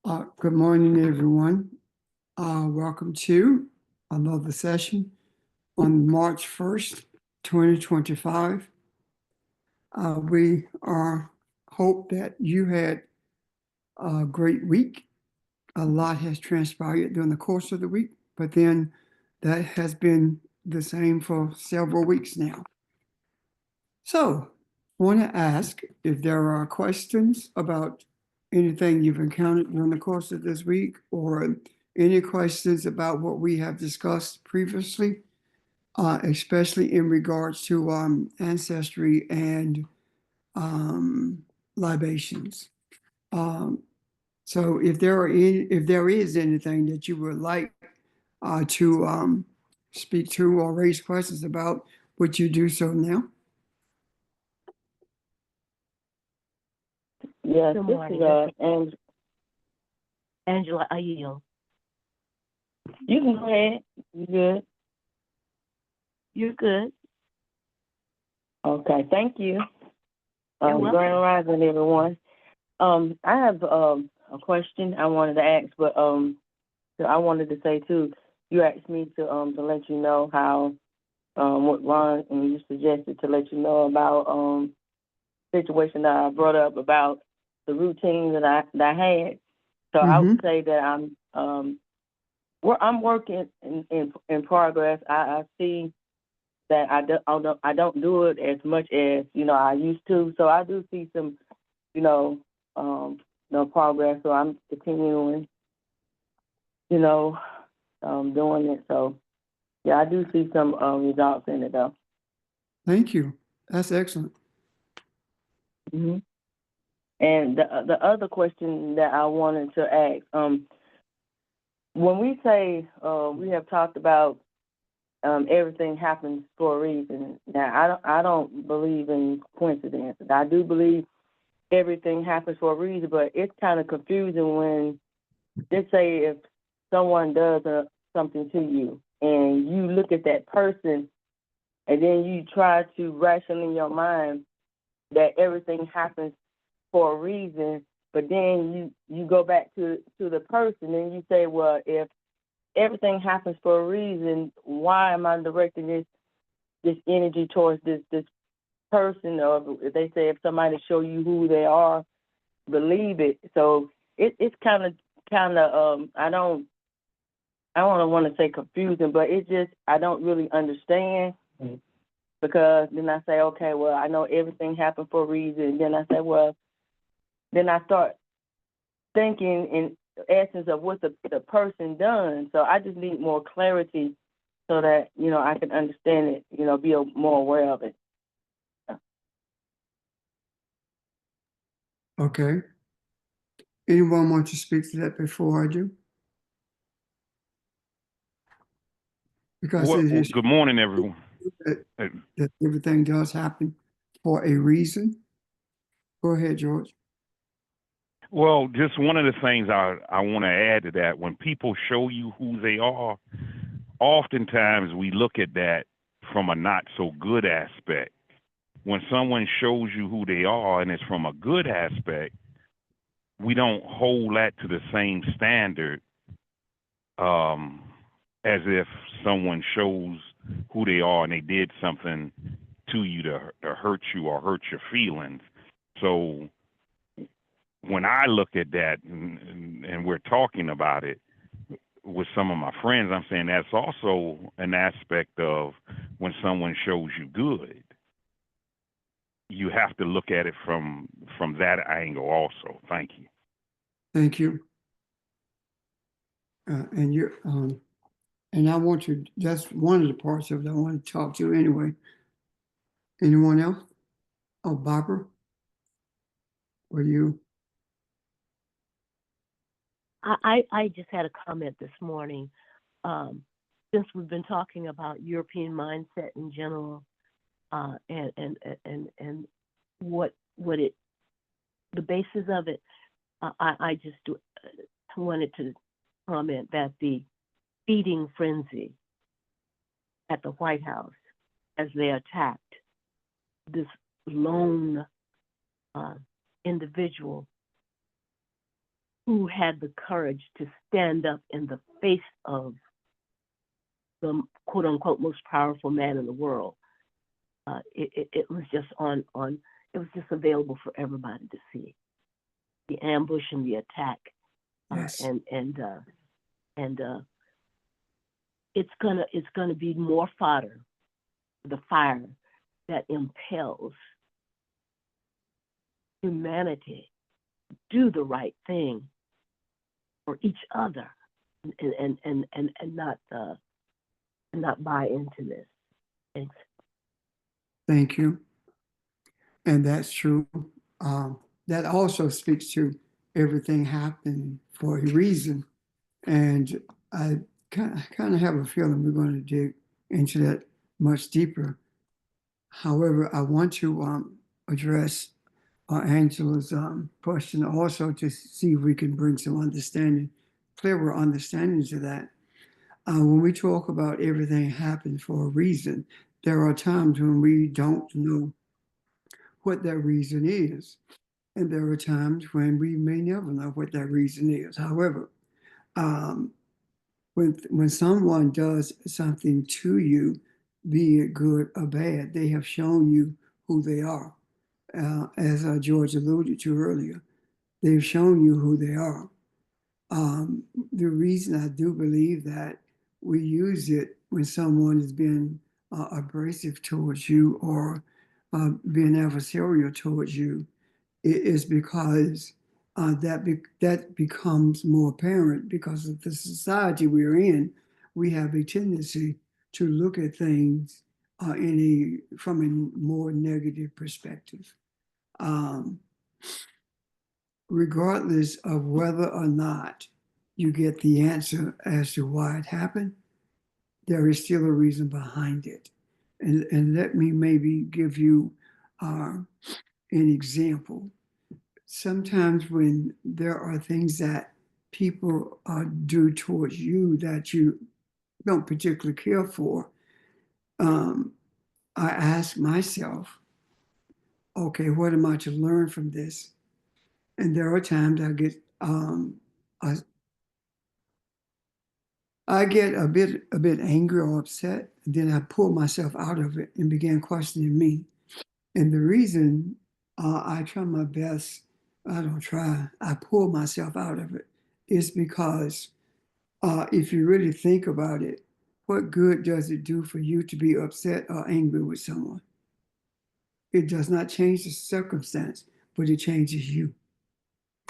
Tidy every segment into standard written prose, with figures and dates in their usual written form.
Good morning, everyone. Welcome to another session on March 1st, 2025. We hope that you had a great week. A lot has transpired during the course of the week, but then that has been the same for several weeks now. So, I want to ask if there are questions about anything you've encountered during the course of this week, or any questions about what we have discussed previously, especially in regards to ancestry and libations. So if there is anything that you would like to speak to or raise questions about, would you do so now? Yes, Good this morning. is Angela, I yield. you can go ahead. You good? You're good. Okay, thank you. You're welcome. Grand Rising, everyone. I have a question I wanted to ask, but so I wanted to say too. You asked me to let you know how what Ron and you suggested to let you know about situation that I brought up about the routine that I had. So I would say that I'm working in progress. I see that I don't do it as much as I used to. So I do see some progress. So I'm continuing doing it. So yeah, I do see some results in it though. Thank you. That's excellent. Mm-hmm. And the other question that I wanted to ask, when we say we have talked about everything happens for a reason. Now, I don't believe in coincidences. I do believe everything happens for a reason, but it's kind of confusing when, let's say, if someone does something to you and you look at that person and then you try to ration in your mind that everything happens for a reason, but then you go back to the person and you say, well, if everything happens for a reason, why am I directing this energy towards this person? Or they say if somebody show you who they are, believe it. So it's kind of I don't want to say confusing, but it's just I don't really understand. Mm-hmm. Because then I say, okay, well, I know everything happened for a reason. And then I say, well, then I start thinking in essence of what the person done. So I just need more clarity so that, I can understand it, be more aware of it. Okay. Anyone want to speak to that before I do? Because it is good morning, everyone. that everything does happen for a reason. Go ahead, George. Well, just one of the things I want to add to that, when people show you who they are, oftentimes we look at that from a not so good aspect. When someone shows you who they are and it's from a good aspect, we don't hold that to the same standard as if someone shows who they are and they did something to you to hurt you or hurt your feelings. So when I look at that and we're talking about it with some of my friends, I'm saying that's also an aspect of when someone shows you good. You have to look at it from that angle also. Thank you. Thank you. And I want to, that's one of the parts of it I want to talk to anyway. Anyone else? Oh, Barbara? Or you? I just had a comment this morning. Since we've been talking about European mindset in general, and what it, the basis of it, I just wanted to comment that the feeding frenzy at the White House as they attacked this lone individual who had the courage to stand up in the face of the quote unquote most powerful man in the world. It was just it was just available for everybody to see. The ambush and the attack. Yes. It's gonna be more fodder, the fire that impels humanity to do the right thing for each other, and not buy into this. Thanks. Thank you. And that's true. That also speaks to everything happening for a reason. And I kind of have a feeling we're going to dig into that much deeper. However, I want to address Angela's question also to see if we can bring some understanding, clearer understanding to that. When we talk about everything happened for a reason, there are times when we don't know what that reason is. And there are times when we may never know what that reason is. However, um, when someone does something to you, be it good or bad, they have shown you who they are. As George alluded to earlier, they've shown you who they are. The reason I do believe that we use it when someone is being abrasive towards you or being adversarial towards you is because that becomes more apparent because of the society we're in. We have a tendency to look at things from a more negative perspective. Um, Regardless of whether or not you get the answer as to why it happened, there is still a reason behind it. And let me maybe give you an example. Sometimes when there are things that people do towards you that you don't particularly care for, I ask myself, okay, what am I to learn from this? And there are times I get a bit angry or upset, and then I pull myself out of it and begin questioning me. And the reason I try my best, I don't try, I pull myself out of it, is because if you really think about it, what good does it do for you to be upset or angry with someone? It does not change the circumstance, but it changes you.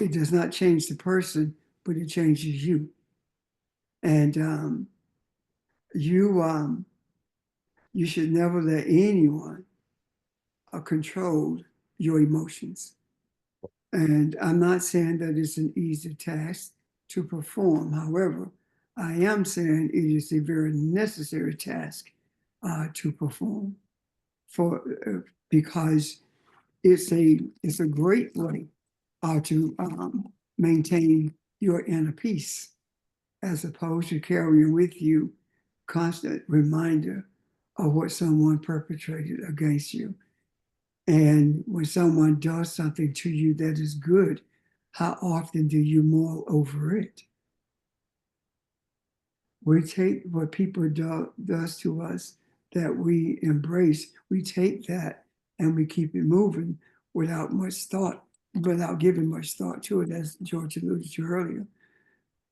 It does not change the person, but it changes you. And you you should never let anyone control your emotions. And I'm not saying that it's an easy task to perform. However, I am saying it is a very necessary task to perform for because it's a great way to maintain your inner peace as opposed to carrying with you constant reminder of what someone perpetrated against you. And when someone does something to you that is good, how often do you mull over it? We take what people does to us that we embrace, we take that and we keep it moving without much thought, without giving much thought to it, as George alluded to earlier.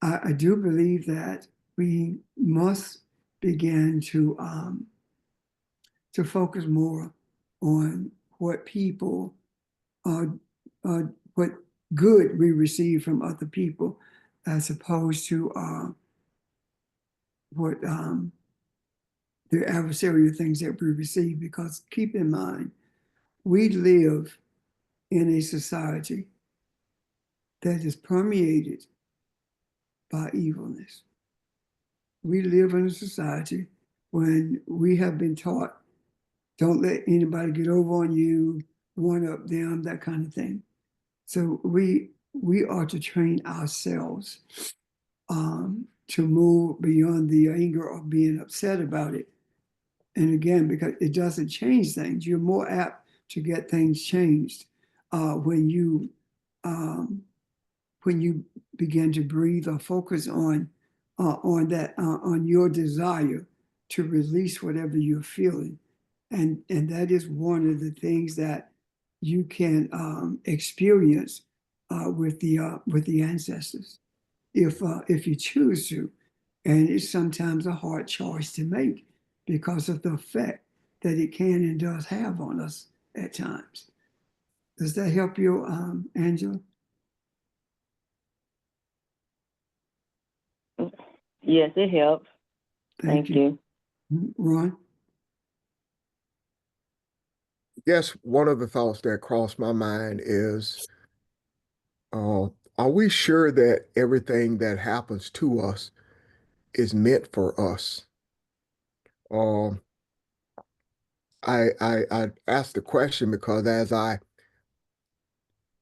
I do believe that we must begin to focus more on what people uh, what good we receive from other people as opposed to what the adversarial things that we receive. Because keep in mind, we live in a society that is permeated by evilness. We live in a society when we have been taught, don't let anybody get over on you, one up them, that kind of thing. So we are to train ourselves to move beyond the anger of being upset about it. And again, because it doesn't change things, you're more apt to get things changed when you when you begin to breathe or focus on on your desire to release whatever you're feeling, and that is one of the things that you can experience with the ancestors if you choose to, and it's sometimes a hard choice to make because of the effect that it can and does have on us at times. Does that help you, Angela? Yes, it helps. Thank you. Ron? Yes, one of the thoughts that crossed my mind is, are we sure that everything that happens to us is meant for us? Um, I asked the question because as I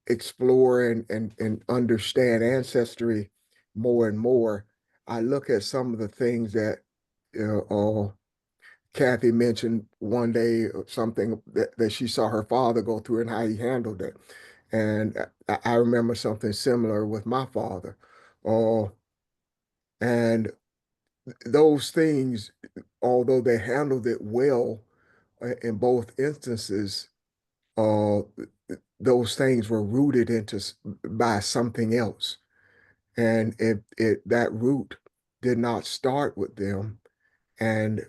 explore and understand ancestry more and more, I look at some of the things that Kathy mentioned one day, something that she saw her father go through and how he handled it. And I remember something similar with my father. Uh, and those things, although they handled it well in both instances, uh, those things were rooted into by something else. And that root did not start with them. And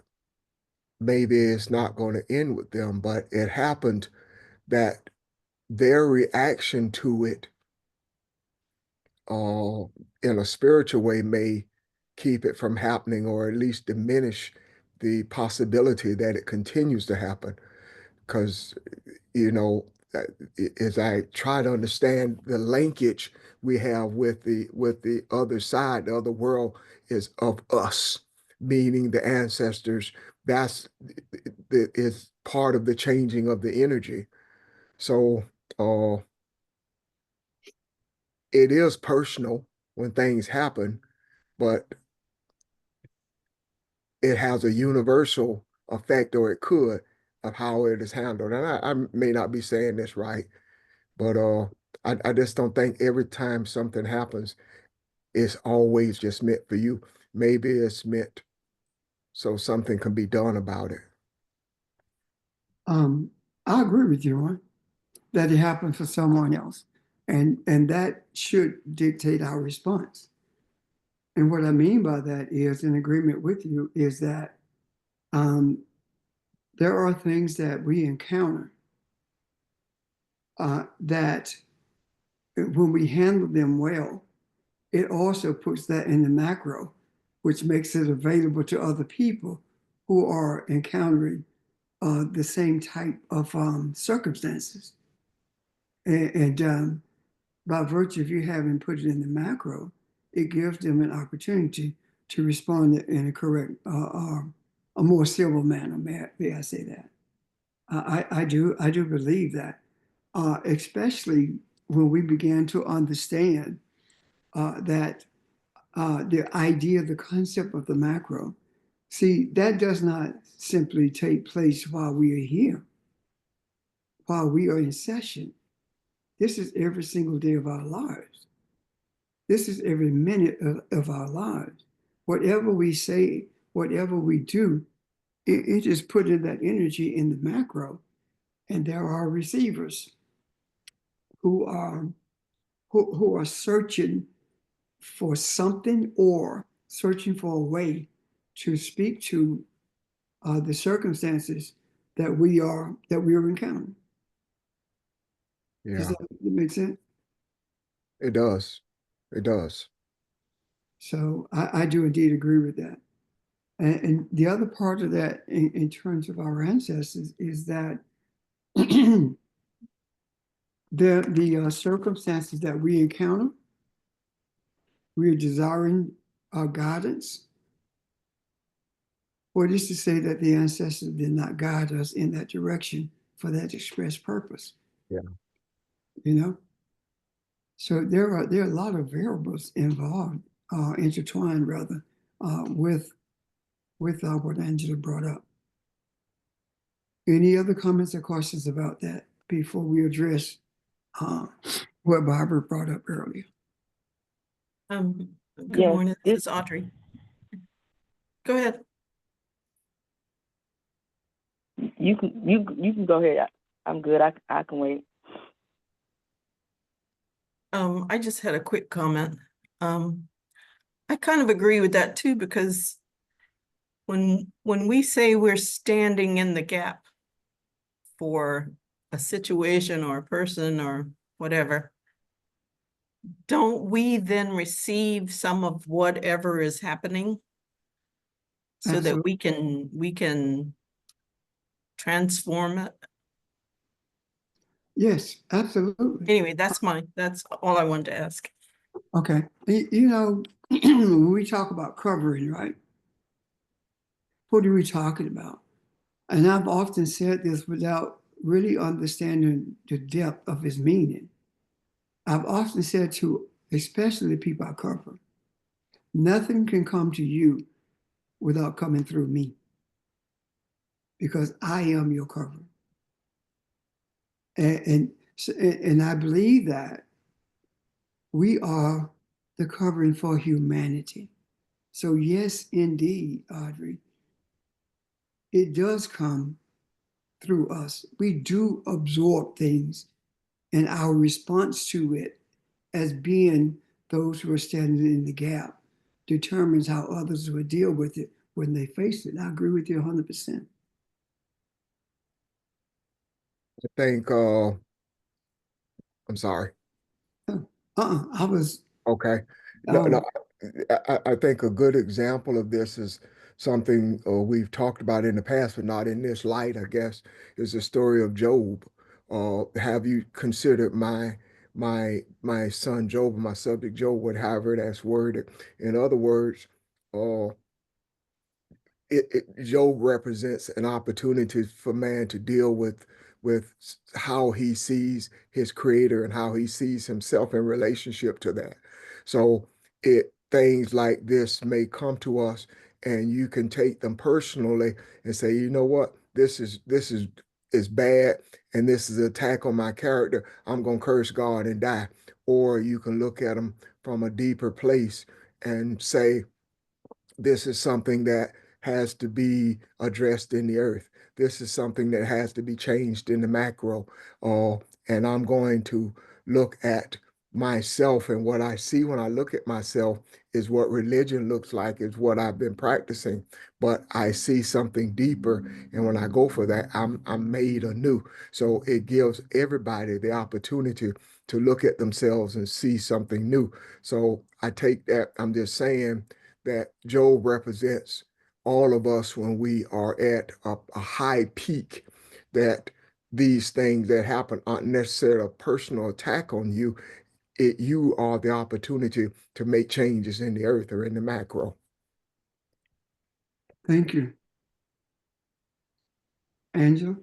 maybe it's not going to end with them, but it happened that their reaction to it in a spiritual way may keep it from happening or at least diminish the possibility that it continues to happen. Because, you know, as I try to understand the linkage we have with the other side, the other world is of us, meaning the ancestors. That's is part of the changing of the energy. So uh, it is personal when things happen, but it has a universal effect, or it could, of how it is handled. And I may not be saying this right, but I just don't think every time something happens, it's always just meant for you. Maybe it's meant so something can be done about it. I agree with you, Ron, that it happened for someone else, and that should dictate our response. And what I mean by that is, in agreement with you, is that um, there are things that we encounter that when we handle them well, it also puts that in the macro, which makes it available to other people who are encountering the same type of circumstances. And by virtue of you having put it in the macro, it gives them an opportunity to respond in a correct, a more civil manner. May I say that? I do believe that, especially when we began to understand that the idea, the concept of the macro. See, that does not simply take place while we are here, while we are in session. This is every single day of our lives. This is every minute of our lives. Whatever we say, whatever we do, it is putting that energy in the macro. And there are receivers who are who are searching for something or searching for a way to speak to the circumstances that we are encountering. Does Yeah, that make sense? it does. It does. So I do indeed agree with that. And the other part of that in terms of our ancestors is that the circumstances that we encounter, we are desiring guidance. Or just to say that the ancestors did not guide us in that direction for that express purpose. Yeah. You know? So there are a lot of variables involved, intertwined rather, with what Angela brought up. Any other comments or questions about that before we address what Barbara brought up earlier? Good Yes, morning, this is Audrey. Go ahead. you can go ahead. I'm good. I can wait. I just had a quick comment. I kind of agree with that too, because when we say we're standing in the gap for a situation or a person or whatever, don't we then receive some of whatever is happening so that we can transform it? Yes, absolutely. Anyway, that's all I wanted to ask. Okay. You know, when we talk about covering, right? What are we talking about? And I've often said this without really understanding the depth of its meaning. I've often said to, especially the people I cover, nothing can come to you without coming through me because I am your covering. And I believe that we are the covering for humanity. So yes, indeed, Audrey, it does come through us. We do absorb things, and our response to it as being those who are standing in the gap determines how others will deal with it when they face it. I agree with you 100%. I think, I'm sorry. I was, Okay. No, I think a good example of this is something we've talked about in the past, but not in this light, I guess, is the story of Job. Have you considered my son Job, my subject Job, whatever that's worded? In other words, uh, Job represents an opportunity for man to deal with how he sees his creator and how he sees himself in relationship to that. So things like this may come to us and you can take them personally and say, you know what, this is bad and this is an attack on my character. I'm gonna curse God and die. Or you can look at them from a deeper place and say, this is something that has to be addressed in the earth. This is something that has to be changed in the macro. And I'm going to look at myself, and what I see when I look at myself is what religion looks like, is what I've been practicing. But I see something deeper, and when I go for that, I'm made anew. So it gives everybody the opportunity to look at themselves and see something new. So I take that, I'm just saying that Job represents all of us when we are at a high peak, that these things that happen aren't necessarily a personal attack on you. You are the opportunity to make changes in the earth or in the macro. thank you. Angela?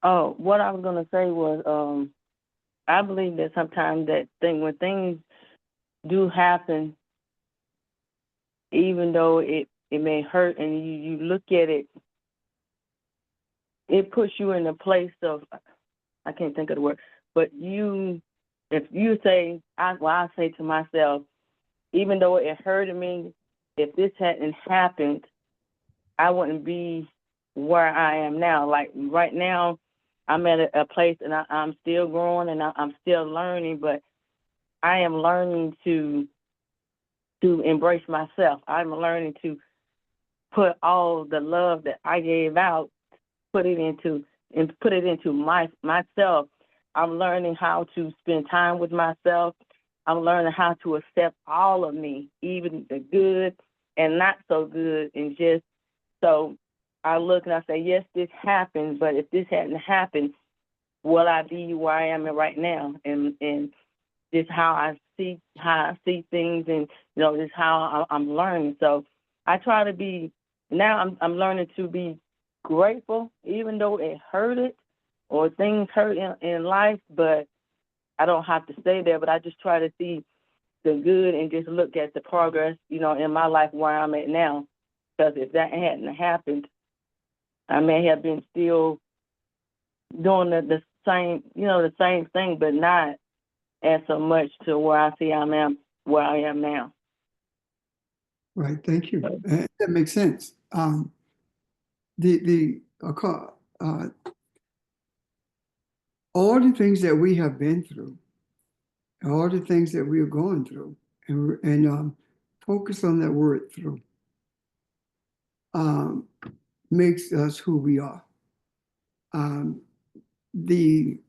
Oh, what I was gonna say was, I believe that sometimes when things do happen, even though it may hurt, and you look at it, it puts you in a place of, I can't think of the word, but if you say, I say to myself, even though it hurted me, if this hadn't happened, I wouldn't be where I am now. Like right now, I'm at a place, and I'm still growing, and I'm still learning, but I am learning to embrace myself. I'm learning to put all the love that I gave out, put it into myself. I'm learning how to spend time with myself. I'm learning how to accept all of me, even the good and not so good, and just so I look and I say, yes, this happened, but if this hadn't happened, will I be where I am right now? And just how I see things, and just how I'm learning. So I try to be now. I'm learning to be grateful, even though it hurted or things hurt in life. But I don't have to stay there. But I just try to see the good and just look at the progress, in my life where I'm at now. Because if that hadn't happened, I may have been still doing the same, the same thing, but not add so much to where I see where I am now. Right, thank you. That makes sense. The all the things that we have been through, all the things that we are going through, and focus on that word through, makes us who we are. The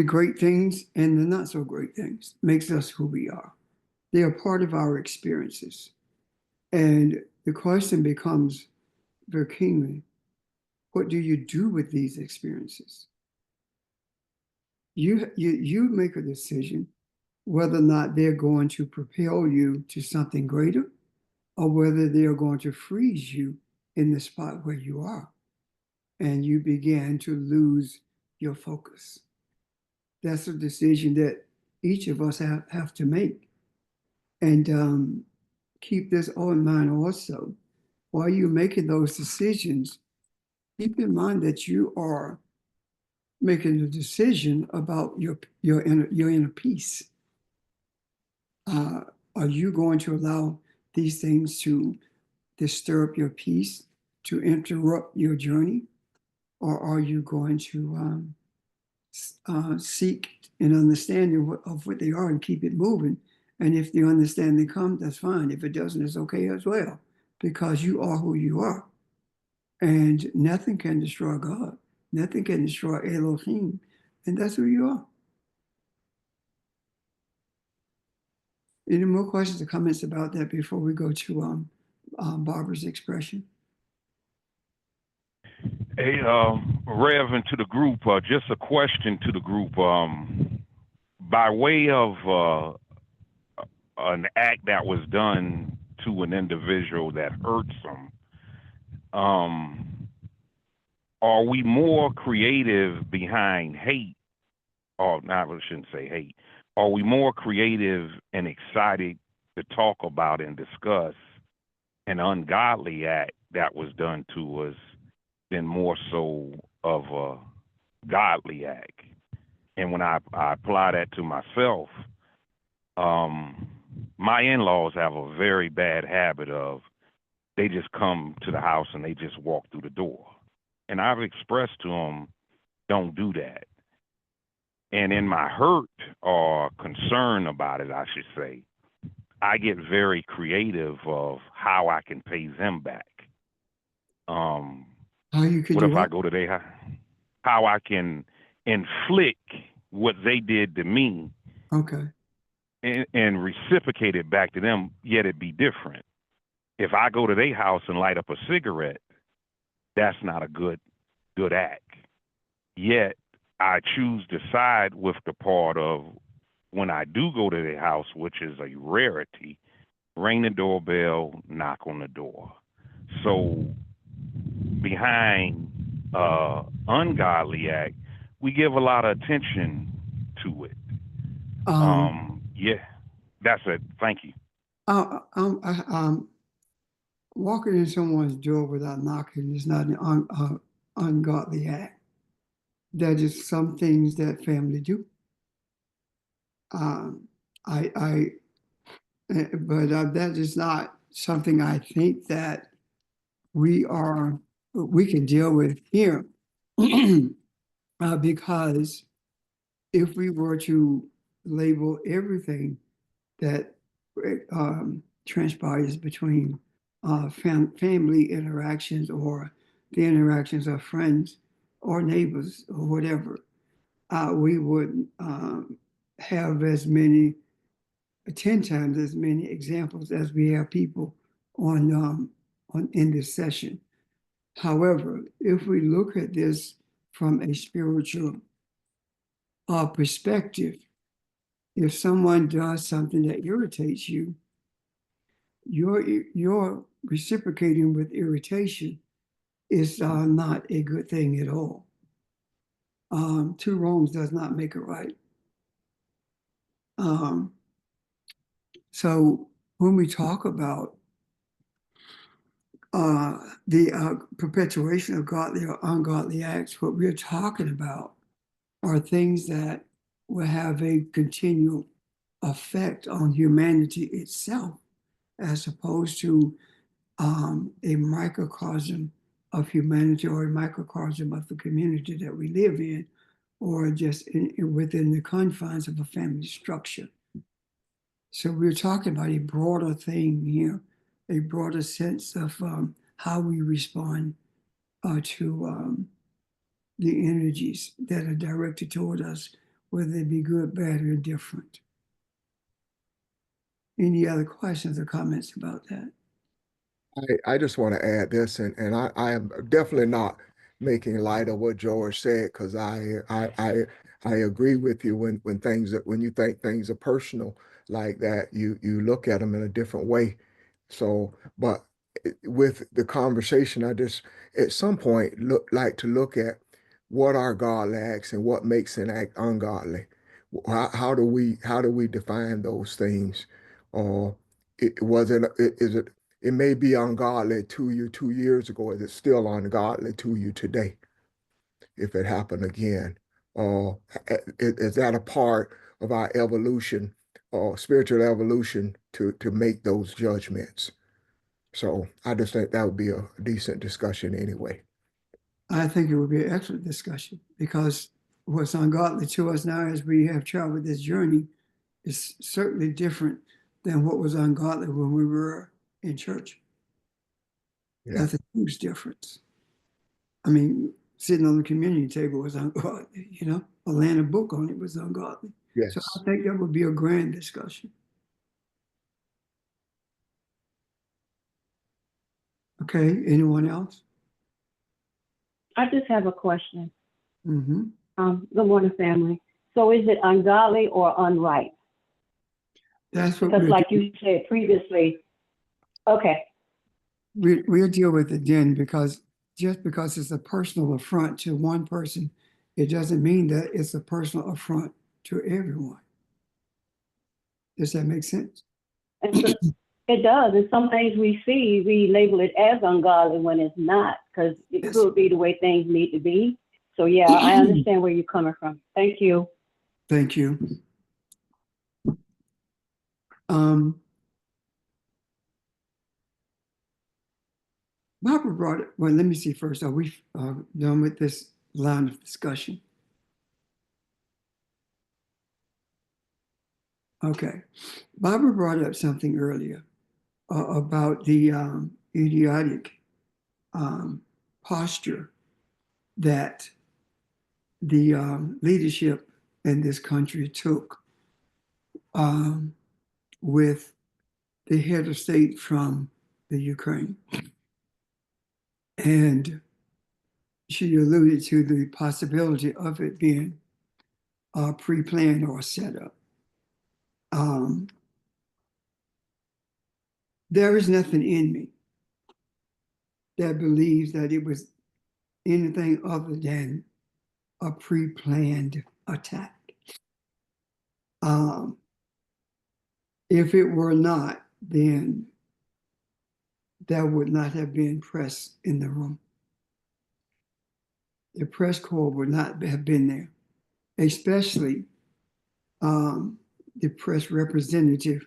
great things and the not so great things makes us who we are. They are part of our experiences. And the question becomes very keenly, what do you do with these experiences? You make a decision whether or not they're going to propel you to something greater or whether they are going to freeze you in the spot where you are. And you begin to lose your focus. That's a decision that each of us have to make. And keep this all in mind also. While you're making those decisions, keep in mind that you are making a decision about your inner peace. Are you going to allow these things to disturb your peace, to interrupt your journey? Or are you going to seek an understanding of what they are and keep it moving? And if the understanding comes, that's fine. If it doesn't, it's okay as well, because you are who you are. And nothing can destroy God. Nothing can destroy Elohim. And that's who you are. Any more questions or comments about that before we go to Barbara's expression? Hey, Rev, and to the group, just a question to the group. By way of an act that was done to an individual that hurts them, are we more creative behind hate? Or not, I shouldn't say hate. Are we more creative and excited to talk about and discuss an ungodly act that was done to us than more so of a godly act? And when I apply that to myself, my in-laws have a very bad habit of, they just come to the house and they just walk through the door. And I've expressed to them, don't do that. And in my hurt or concern about it, I should say, I get very creative of how I can pay them back. How you could What do if I what? go to their house? How I can inflict what they did to me Okay. and reciprocate it back to them, yet it be different. If I go to their house and light up a cigarette, that's not a good act. Yet I choose to side with the part of when I do go to their house, which is a rarity, ring the doorbell, knock on the door. So behind ungodly act, we give a lot of attention to it. Yeah, that's it. Thank you. Walking in someone's door without knocking is not an ungodly act. That is some things that family do. But that is not something I think that we can deal with here. Because if we were to label everything that transpires between family interactions or the interactions of friends or neighbors or whatever, we would have 10 times as many examples as we have people on in this session. However, if we look at this from a spiritual perspective, if someone does something that irritates you, you're reciprocating with irritation is not a good thing at all. Two wrongs does not make it right. So when we talk about the perpetuation of godly or ungodly acts, what we're talking about are things that will have a continual effect on humanity itself, as opposed to a microcosm of humanity or a microcosm of the community that we live in, or just within the confines of a family structure. So we're talking about a broader thing here, a broader sense of how we respond to the energies that are directed toward us, whether they be good, bad, or indifferent. Any other questions or comments about that? I just want to add this, and I am definitely not making light of what George said, because I agree with you when you think things are personal like that, you look at them in a different way. So, but with the conversation, I just at some point like to look at what are godly acts and what makes an act ungodly. How do we define those things? Or is it it may be ungodly to you 2 years ago. Is it still ungodly to you today if it happened again? Or is that a part of our evolution or spiritual evolution to make those judgments? So I just think that would be a decent discussion anyway. I think it would be an excellent discussion, because what's ungodly to us now as we have traveled this journey is certainly different than what was ungodly when we were in church. Yeah. That's a huge difference. I mean, sitting on the community table was ungodly, or laying a book on it was ungodly. So Yes. I think that would be a grand discussion. Okay, anyone else? I just have a question. Mm-hmm. Good morning, family. So is it ungodly or unright? That's what Because like you said previously, okay, we'll deal with it then, because just because it's a personal affront to one person, it doesn't mean that it's a personal affront to everyone. Does that make sense? and so it does. And some things we see, we label it as ungodly when it's not, because it Yes. could be the way things need to be. So yeah, I understand where you're coming from. Thank you. Thank you. Barbara brought it. Well, let me see first. Are we done with this line of discussion? Okay. Barbara brought up something earlier about the idiotic posture that the leadership in this country took with the head of state from the Ukraine. And she alluded to the possibility of it being pre-planned or set up. There is nothing in me that believes that it was anything other than a pre-planned attack. If it were not, then there would not have been press in the room. The press corps would not have been there, especially the press representative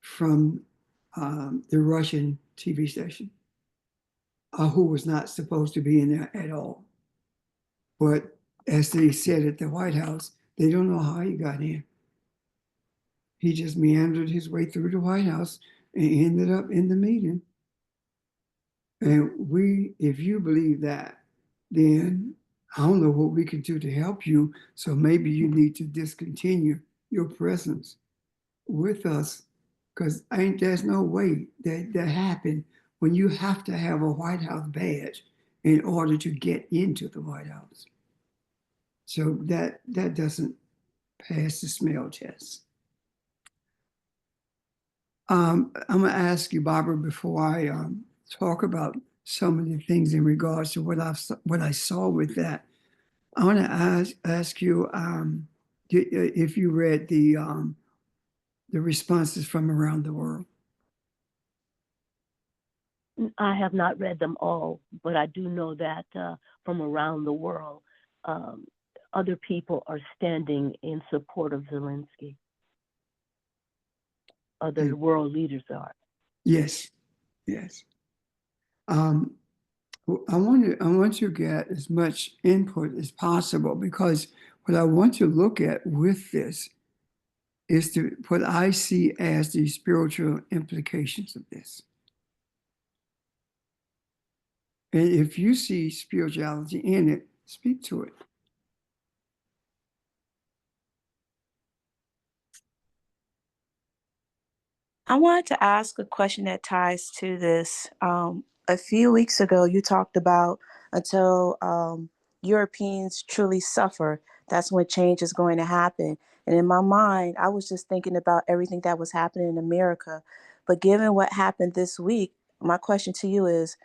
from the Russian TV station, who was not supposed to be in there at all. But as they said at the White House, they don't know how he got in. He just meandered his way through the White House and ended up in the meeting. And if you believe that, then I don't know what we can do to help you. So maybe you need to discontinue your presence with us, because there's no way that happened when you have to have a White House badge in order to get into the White House. So that doesn't pass the smell test. I'm going to ask you, Barbara, before I talk about some of the things in regards to what I saw with that. I want to ask you if you read the responses from around the world. I have not read them all, but I do know that from around the world, other people are standing in support of Zelensky. other Yeah. world leaders are. Yes, yes. I want to get as much input as possible because what I want to look at with this is what I see as the spiritual implications of this. And if you see spirituality in it, speak to it. I wanted to ask a question that ties to this. A few weeks ago, you talked about until Europeans truly suffer, that's when change is going to happen. And in my mind, I was just thinking about everything that was happening in America. But given what happened this week, my question to you is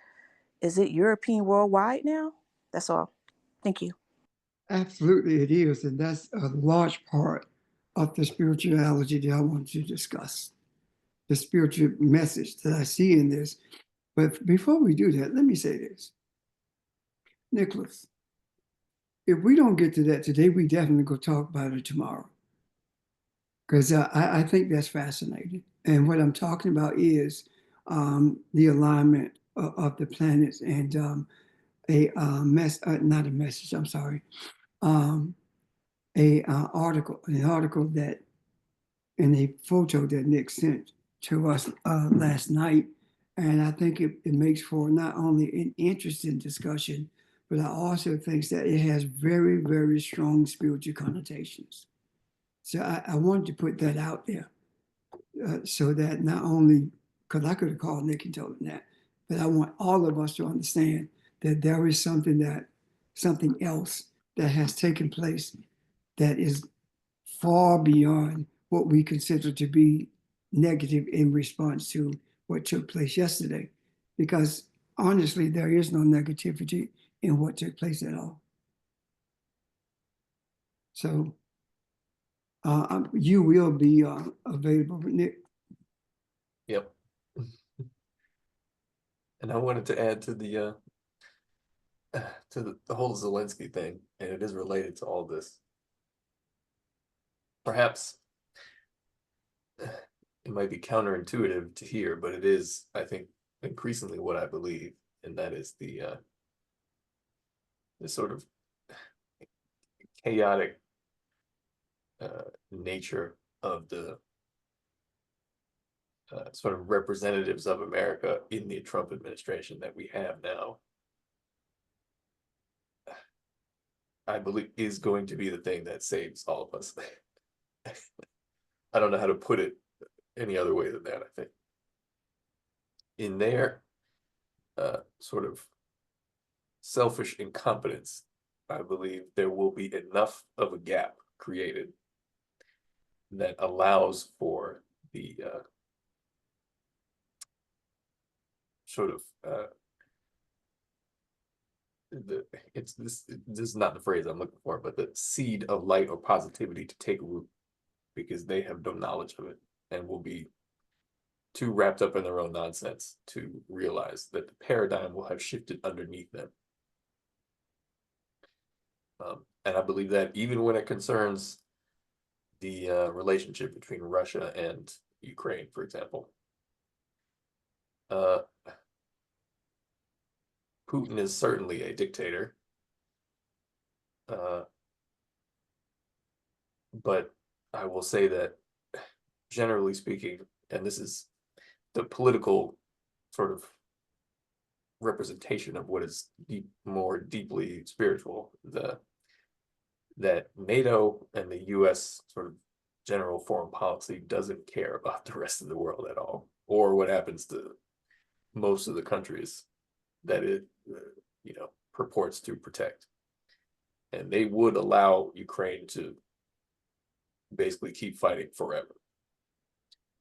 it European worldwide now? That's all. Thank you. Absolutely, it is. And that's a large part of the spirituality that I want to discuss, the spiritual message that I see in this. But before we do that, let me say this. Nicholas, if we don't get to that today, we definitely go talk about it tomorrow. Because I think that's fascinating. And what I'm talking about is the alignment of the planets and not a message, I'm sorry, um, an article that and a photo that Nick sent to us last night. And I think it makes for not only an interesting discussion, but I also think that it has very, very strong spiritual connotations. So I wanted to put that out there so that not only, because I could have called Nick and told him that, but I want all of us to understand that there is something else that has taken place that is far beyond what we consider to be negative in response to what took place yesterday. Because honestly, there is no negativity in what took place at all. So you will be available, Nick. Yep. And I wanted to add to the whole Zelensky thing, and it is related to all this. Perhaps it might be counterintuitive to hear, but it is, I think, increasingly what I believe, and that is the sort of chaotic nature of the sort of representatives of America in the Trump administration that we have now. I believe is going to be the thing that saves all of us. I don't know how to put it any other way than that. I think in their sort of selfish incompetence, I believe there will be enough of a gap created that allows for the sort of this is not the phrase I'm looking for, but the seed of light or positivity to take root, because they have no knowledge of it and will be too wrapped up in their own nonsense to realize that the paradigm will have shifted underneath them. And I believe that even when it concerns the relationship between Russia and Ukraine, for example, Putin is certainly a dictator, but I will say that generally speaking, and this is the political sort of representation of what is more deeply spiritual, that NATO and the US sort of general foreign policy doesn't care about the rest of the world at all, or what happens to most of the countries that it purports to protect. And they would allow Ukraine to basically keep fighting forever,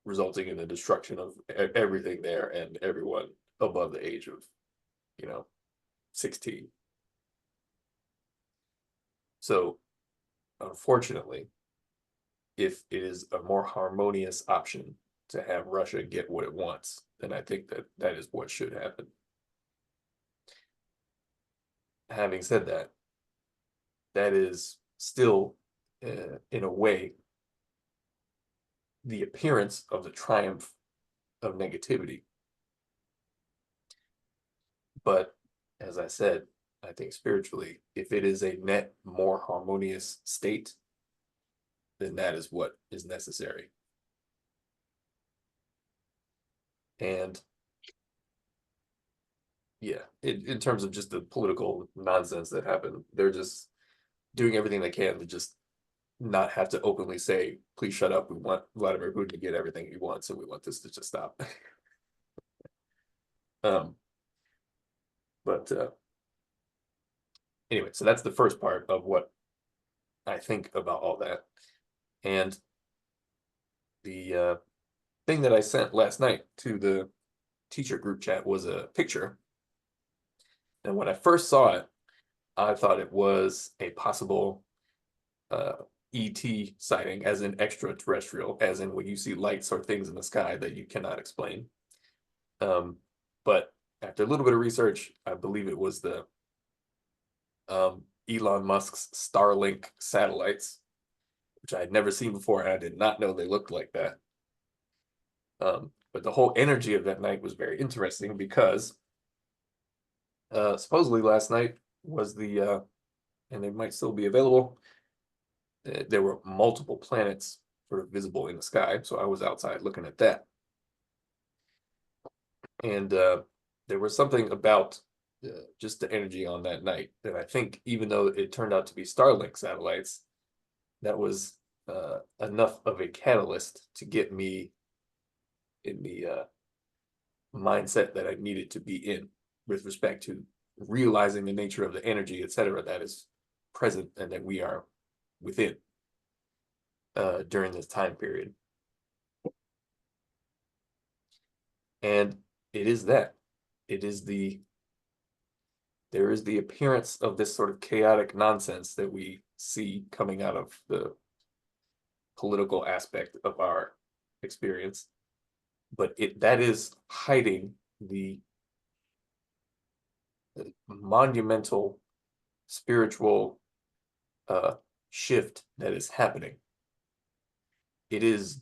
resulting in the destruction of everything there and everyone above the age of 16. So unfortunately, if it is a more harmonious option to have Russia get what it wants, then I think that is what should happen. Having said that, that is still, in a way, the appearance of the triumph of negativity. But as I said, I think spiritually, if it is a net more harmonious state, then that is what is necessary. And yeah, in terms of just the political nonsense that happened, they're just doing everything they can to just not have to openly say, please shut up. We want Vladimir Putin to get everything he wants, and we want this to just stop. But anyway, so that's the first part of what I think about all that. And the thing that I sent last night to the teacher group chat was a picture. And when I first saw it, I thought it was a possible ET sighting, as in extraterrestrial, as in when you see lights or things in the sky that you cannot explain. But after a little bit of research, I believe it was the Elon Musk's Starlink satellites, which I had never seen before, and I did not know they looked like that. But the whole energy of that night was very interesting because supposedly last night was the, and they might still be available, there were multiple planets sort of visible in the sky, so I was outside looking at that. And there was something about just the energy on that night that I think, even though it turned out to be Starlink satellites, that was enough of a catalyst to get me in the mindset that I needed to be in with respect to realizing the nature of the energy, etc., that is present and that we are within during this time period. And it is that. It is there is the appearance of this sort of chaotic nonsense that we see coming out of the political aspect of our experience. But that is hiding the monumental spiritual shift that is happening. It is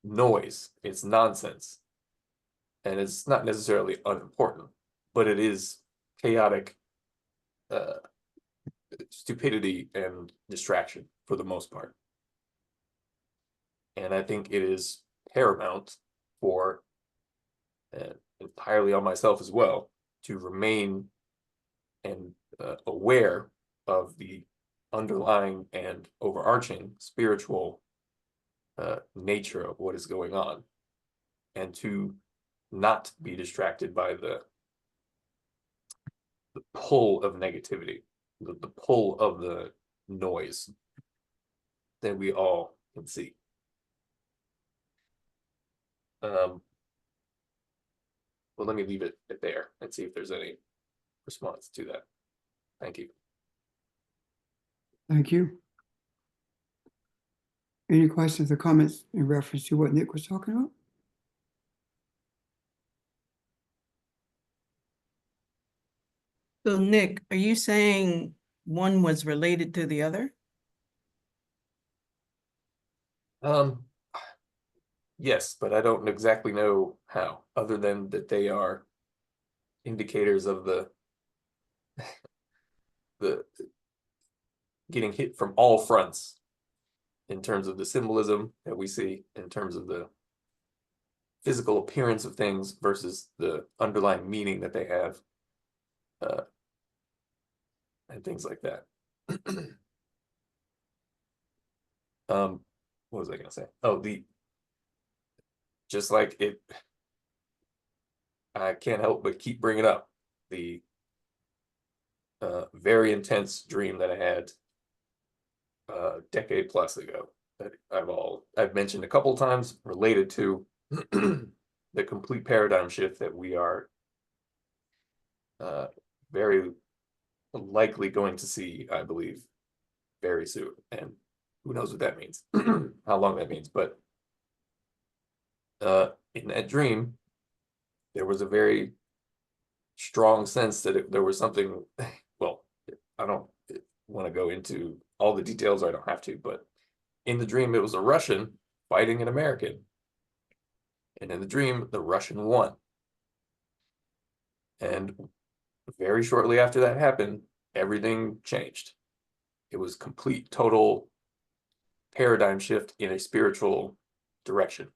noise, it's nonsense, and it's not necessarily unimportant, but it is chaotic stupidity and distraction for the most part. And I think it is paramount for, entirely on myself as well, to remain and aware of the underlying and overarching spiritual nature of what is going on, and to not be distracted by the pull of negativity, the pull of the noise that we all can see. Well, let me leave it there and see if there's any response to that. Thank you. Thank you. Any questions or comments in reference to what Nick was talking about? So Nick, are you saying one was related to the other? Yes, but I don't exactly know how, other than that they are indicators of the getting hit from all fronts in terms of the symbolism that we see, in terms of the physical appearance of things versus the underlying meaning that they have, and things like that. What was I gonna say? Oh, just like it, I can't help but keep bringing up the very intense dream that I had a decade plus ago that I've mentioned a couple of times, related to the complete paradigm shift that we are very likely going to see, I believe, very soon. And who knows what that means, how long that means. But in that dream, there was a very strong sense that there was something, well, I don't want to go into all the details, or I don't have to, but in the dream, it was a Russian fighting an American. And in the dream, the Russian won. And very shortly after that happened, everything changed. It was complete, total paradigm shift in a spiritual direction,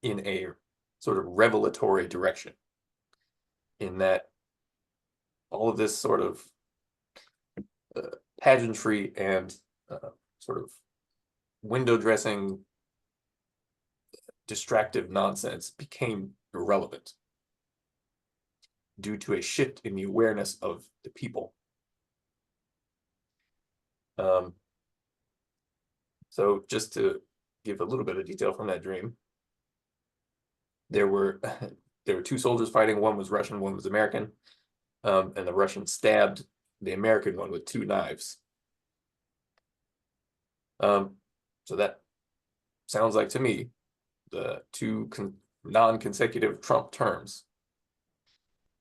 in a sort of revelatory direction, in that all of this sort of pageantry and sort of window dressing, distractive nonsense became irrelevant due to a shift in the awareness of the people. So just to give a little bit of detail from that dream, there were two soldiers fighting. One was Russian, one was American, and the Russian stabbed the American one with 2 knives. So that sounds like to me the 2 non-consecutive Trump terms.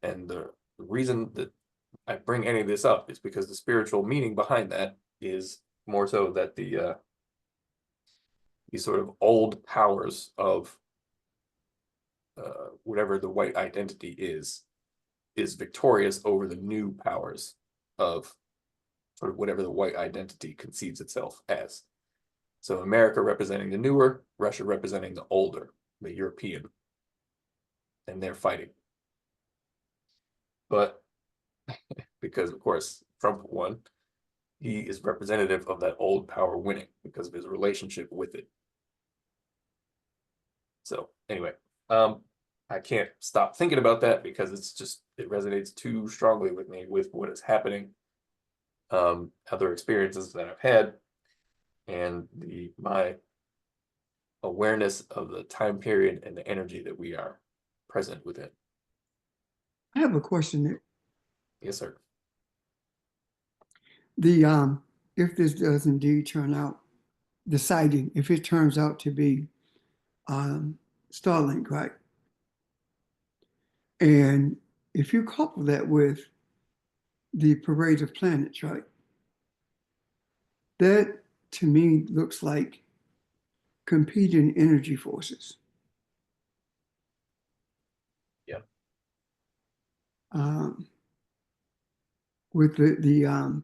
And the reason that I bring any of this up is because the spiritual meaning behind that is more so that the these sort of old powers of whatever the white identity is victorious over the new powers of sort of whatever the white identity conceives itself as. So America representing the newer, Russia representing the older, the European, and they're fighting. But because of course Trump won, he is representative of that old power winning because of his relationship with it. So anyway, I can't stop thinking about that because it resonates too strongly with me with what is happening, other experiences that I've had, and my awareness of the time period and the energy that we are present within. I have a question, Nick. Yes, sir. If this does indeed turn out, the sighting, if it turns out to be Starlink, right? And if you couple that with the parade of planets, right? That to me looks like competing energy forces. Yeah. With to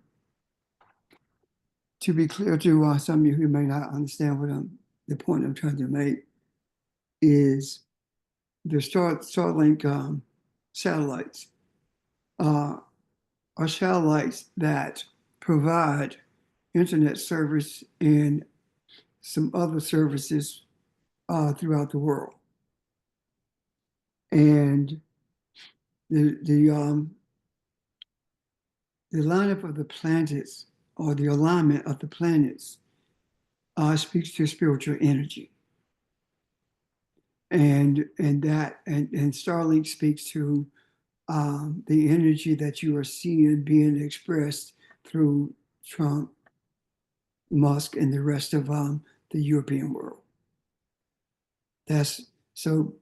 be clear to some of you who may not understand the point I'm trying to make is the Starlink satellites are satellites that provide internet service and some other services throughout the world. And the lineup of the planets or the alignment of the planets speaks to spiritual energy. And Starlink speaks to the energy that you are seeing being expressed through Trump, Musk, and the rest of the European world. So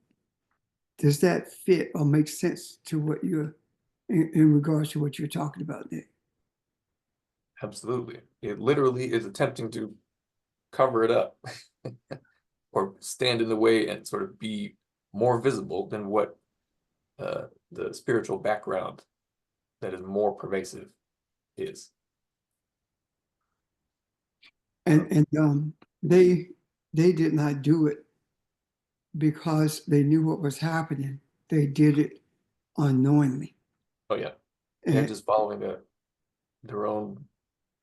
does that fit or make sense to what you're in regards to what you're talking about, Nick? Absolutely. It literally is attempting to cover it up or stand in the way and sort of be more visible than what the spiritual background that is more pervasive is. And they did not do it because they knew what was happening. They did it unknowingly. Oh yeah, and just following their own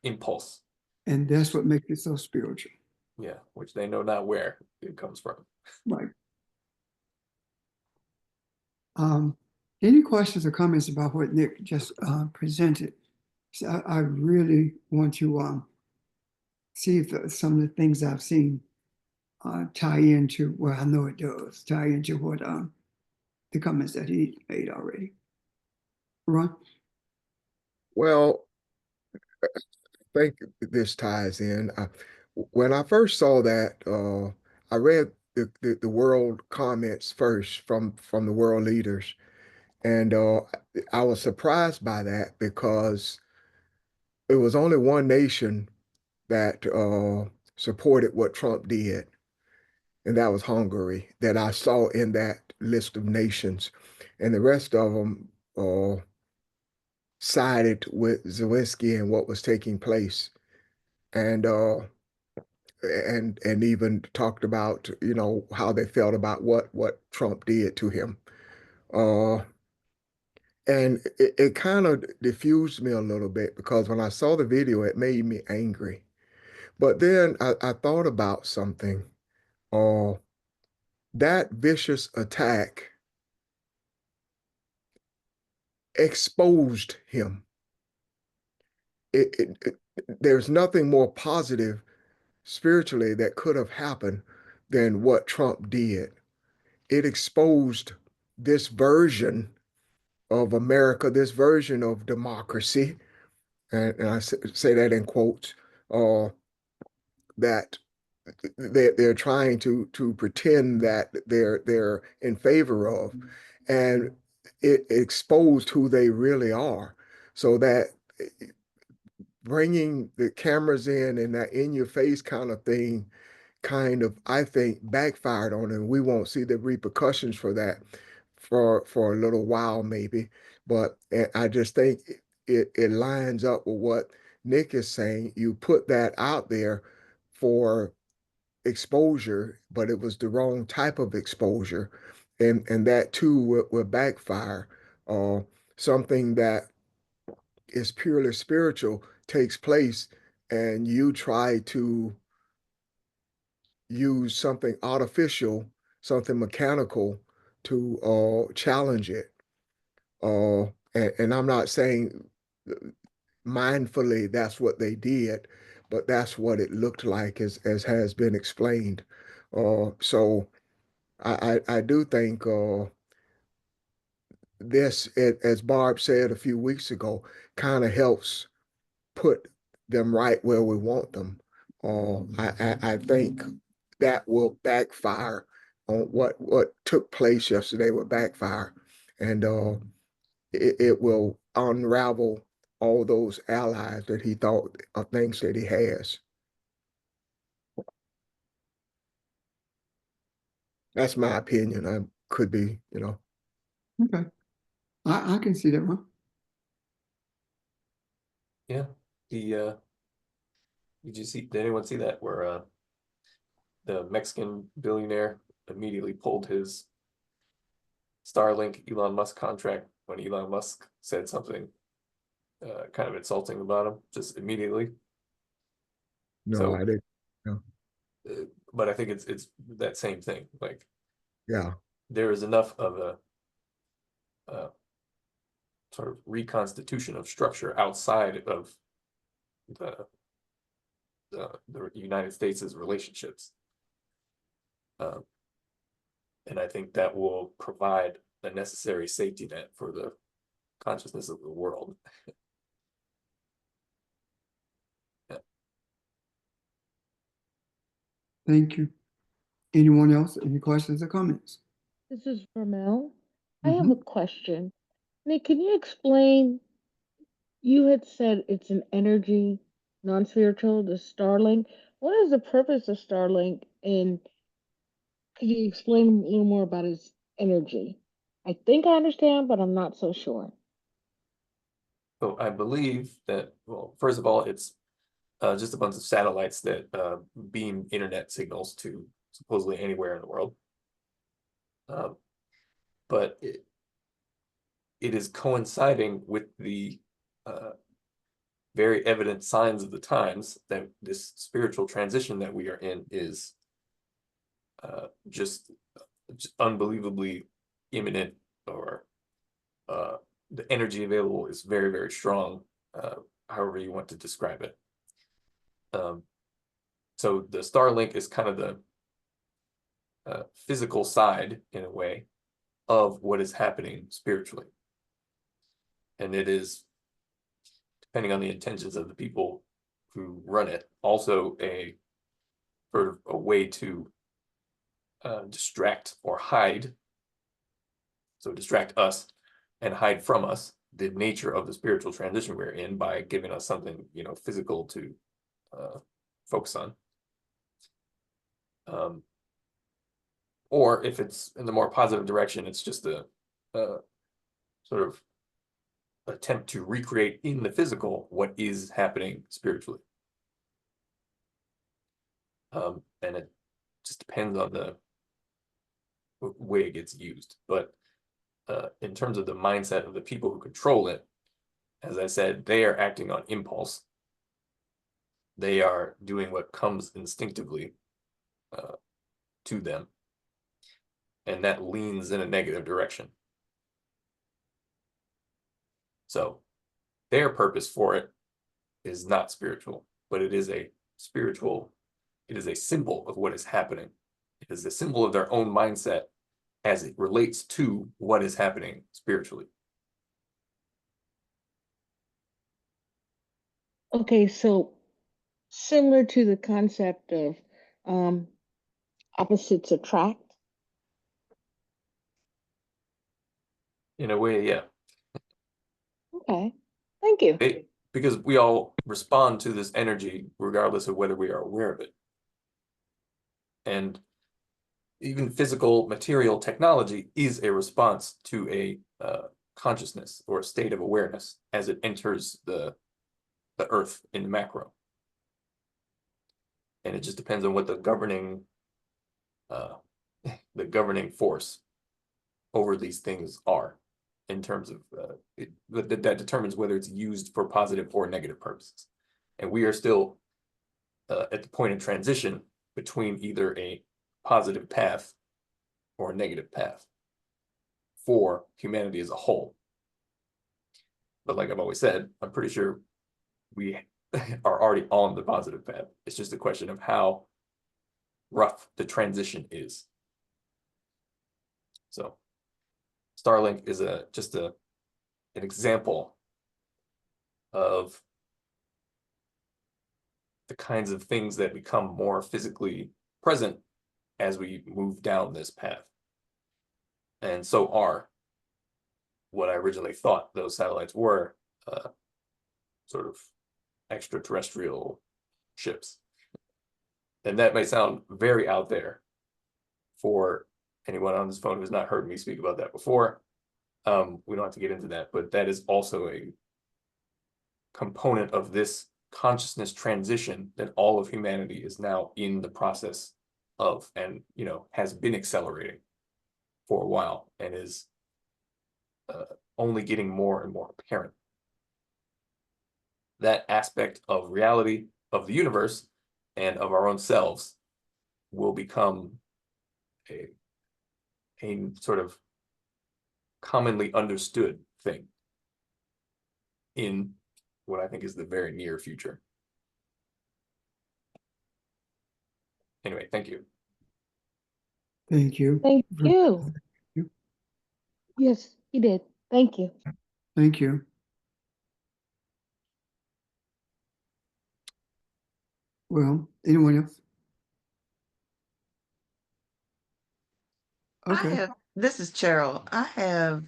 impulse. And that's what makes it so spiritual. Yeah, which they know not where it comes from. Right. Any questions or comments about what Nick just presented? So I really want to see if some of the things I've seen tie into, well, I know it does, tie into what the comments that he made already. Ron? Well, I think this ties in. When I first saw that, I read the world comments first from the world leaders, and I was surprised by that because it was only one nation that supported what Trump did, and that was Hungary, that I saw in that list of nations. And the rest of them sided with Zelensky and what was taking place. And and even talked about, how they felt about what Trump did to him. Uh, and it kind of diffused me a little bit, because when I saw the video, it made me angry. But then I thought about something. That vicious attack exposed him. There's nothing more positive spiritually that could have happened than what Trump did. It exposed this version of America, this version of democracy, and I say that in quotes, that they're trying to pretend that they're in favor of, and it exposed who they really are. So that bringing the cameras in and that in your face kind of thing kind of, I think, backfired on him. We won't see the repercussions for that for a little while maybe, but I just think it lines up with what Nick is saying. You put that out there for exposure, but it was the wrong type of exposure, and that too will backfire. Something that is purely spiritual takes place, and you try to use something artificial, something mechanical to challenge it. And I'm not saying mindfully that's what they did, but that's what it looked like, as has been explained. So I do think this, as Barb said a few weeks ago, kind of helps put them right where we want them. I think that will backfire on what took place yesterday will backfire, and it will unravel all those allies that he thought thinks that he has. That's my opinion. I could be, Okay. I can see that one. Yeah, did anyone see that where the Mexican billionaire immediately pulled his Starlink Elon Musk contract when Elon Musk said something kind of insulting about him, just immediately? No, So, I didn't. No. But I think it's that same thing. Like, Yeah. there is enough of a sort of reconstitution of structure outside of the United States' relationships. And I think that will provide a necessary safety net for the consciousness of the world. Yeah. Thank you. Anyone else? Any questions or comments? This is Vermel. I have a question. Nick, can you explain? You had said it's an energy, non-spiritual, the Starlink. What is the purpose of Starlink? And could you explain a little more about its energy? I think I understand, but I'm not so sure. So I believe that, well, first of all, it's just a bunch of satellites that beam internet signals to supposedly anywhere in the world. But it is coinciding with the very evident signs of the times that this spiritual transition that we are in is just unbelievably imminent, or the energy available is very, very strong, however you want to describe it. So the Starlink is kind of the physical side, in a way, of what is happening spiritually. And it is, depending on the intentions of the people who run it, also a sort of a way to distract or hide. So distract us and hide from us the nature of the spiritual transition we're in by giving us something, physical to focus on. Or if it's in the more positive direction, it's just a sort of attempt to recreate in the physical what is happening spiritually. And it just depends on the way it gets used. But in terms of the mindset of the people who control it, as I said, they are acting on impulse. They are doing what comes instinctively to them. And that leans in a negative direction. So their purpose for it is not spiritual, but it is a spiritual, it is a symbol of what is happening. It is a symbol of their own mindset as it relates to what is happening spiritually. Okay, so similar to the concept of opposites attract. In a way, yeah. Okay, thank you. Because we all respond to this energy regardless of whether we are aware of it. And even physical material technology is a response to a consciousness or a state of awareness as it enters the earth in macro. And it just depends on what the governing force over these things are, in terms of that determines whether it's used for positive or negative purposes. And we are still at the point of transition between either a positive path or a negative path for humanity as a whole. But like I've always said, I'm pretty sure we are already on the positive path. It's just a question of how rough the transition is. So Starlink is just an example of the kinds of things that become more physically present as we move down this path. And so are what I originally thought those satellites were, sort of extraterrestrial ships. And that may sound very out there for anyone on this phone who's not heard me speak about that before. We don't have to get into that, but that is also a component of this consciousness transition that all of humanity is now in the process of, and has been accelerating for a while, and is only getting more and more apparent. That aspect of reality, of the universe, and of our own selves will become a sort of commonly understood thing in what I think is the very near future. Anyway, thank you. Thank you. Thank you. Yes, he did. Thank you. Thank you. Well, anyone else? Okay. This is Cheryl. I have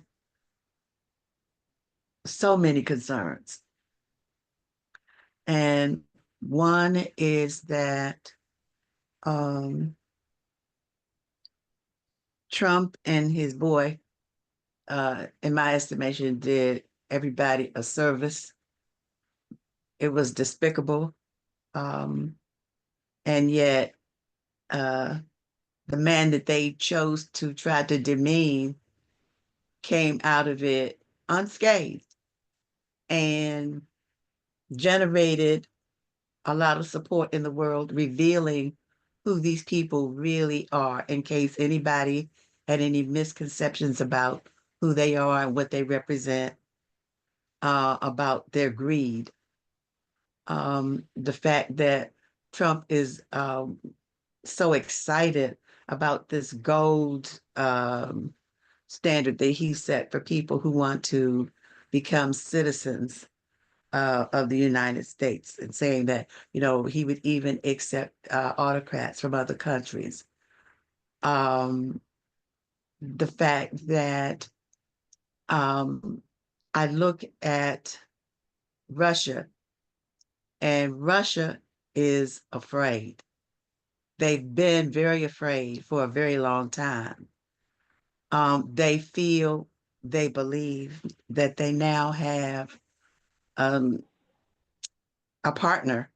so many concerns. And one is that Trump and his boy, in my estimation, did everybody a service. It was despicable. And yet, the man that they chose to try to demean came out of it unscathed and generated a lot of support in the world, revealing who these people really are, in case anybody had any misconceptions about who they are and what they represent, about their greed. The fact that Trump is so excited about this gold standard that he set for people who want to become citizens of the United States, and saying that, he would even accept autocrats from other countries. The fact that I look at Russia, and Russia is afraid. they've been very afraid for a very long time. They feel, they believe that they now have a partner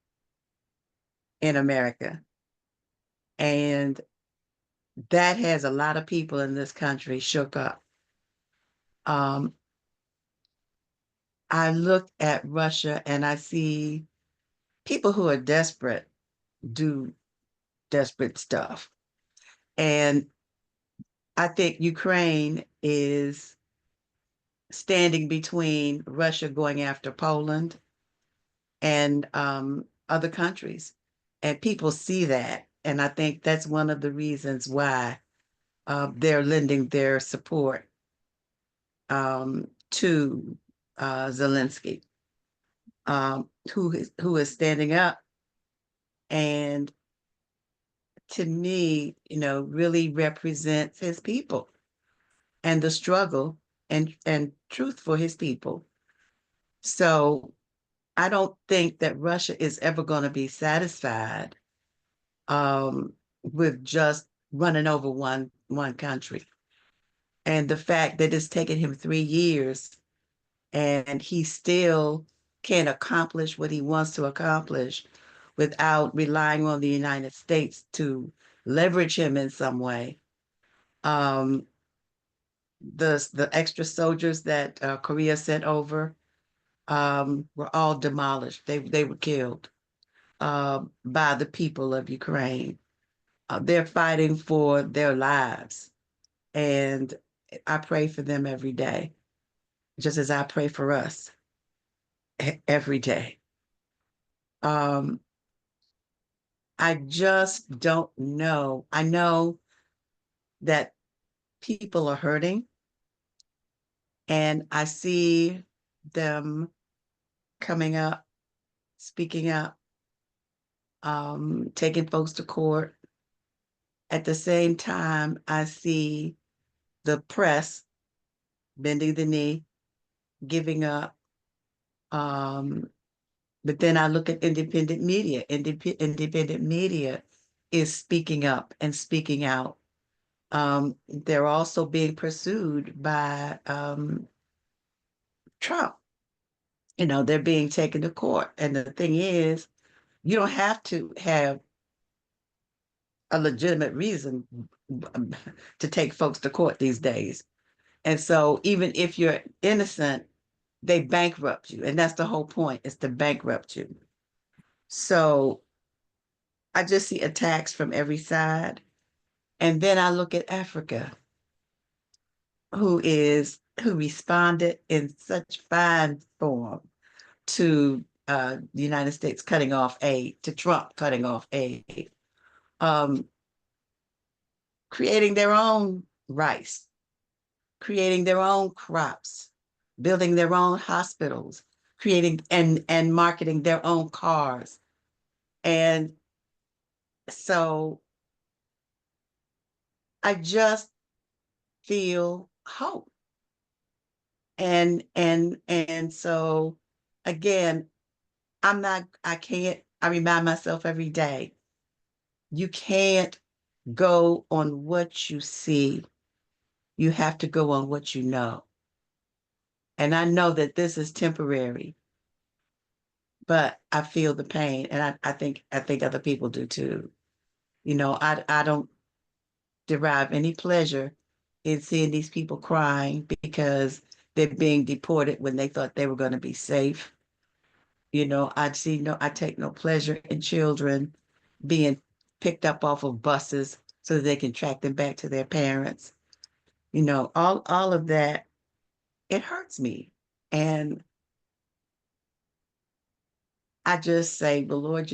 in America. And that has a lot of people in this country shook up. I look at Russia and I see people who are desperate do desperate stuff. And I think Ukraine is standing between Russia going after Poland and other countries. And people see that. And I think that's one of the reasons why they're lending their support to Zelensky, who is standing up and to me, really represents his people and the struggle and truth for his people. So I don't think that Russia is ever going to be satisfied with just running over one country. And the fact that it's taken him 3 years and he still can't accomplish what he wants to accomplish without relying on the United States to leverage him in some way. The extra soldiers that Korea sent over were all demolished. They were killed by the people of Ukraine. They're fighting for their lives, and I pray for them every day, just as I pray for us every day. I just don't know. I know that people are hurting, and I see them coming up, speaking up, taking folks to court. At the same time, I see the press bending the knee, giving up. But then I look at independent media. Independent media is speaking up and speaking out. They're also being pursued by Trump. They're being taken to court. And the thing is, you don't have to have a legitimate reason to take folks to court these days. And so even if you're innocent, they bankrupt you. And that's the whole point, is to bankrupt you. So I just see attacks from every side. And then I look at Africa, who responded in such fine form to the United States cutting off aid, to Trump cutting off aid, creating their own rice, creating their own crops, building their own hospitals, creating and marketing their own cars. And so I just feel hope. And so again, I remind myself every day, you can't go on what you see. You have to go on what you know. And I know that this is temporary, but I feel the pain. And I think other people do too. I don't derive any pleasure in seeing these people crying because they're being deported when they thought they were going to be safe. I take no pleasure in children being picked up off of buses so that they can track them back to their parents. All of that, it hurts me. And I just say, well, Lord,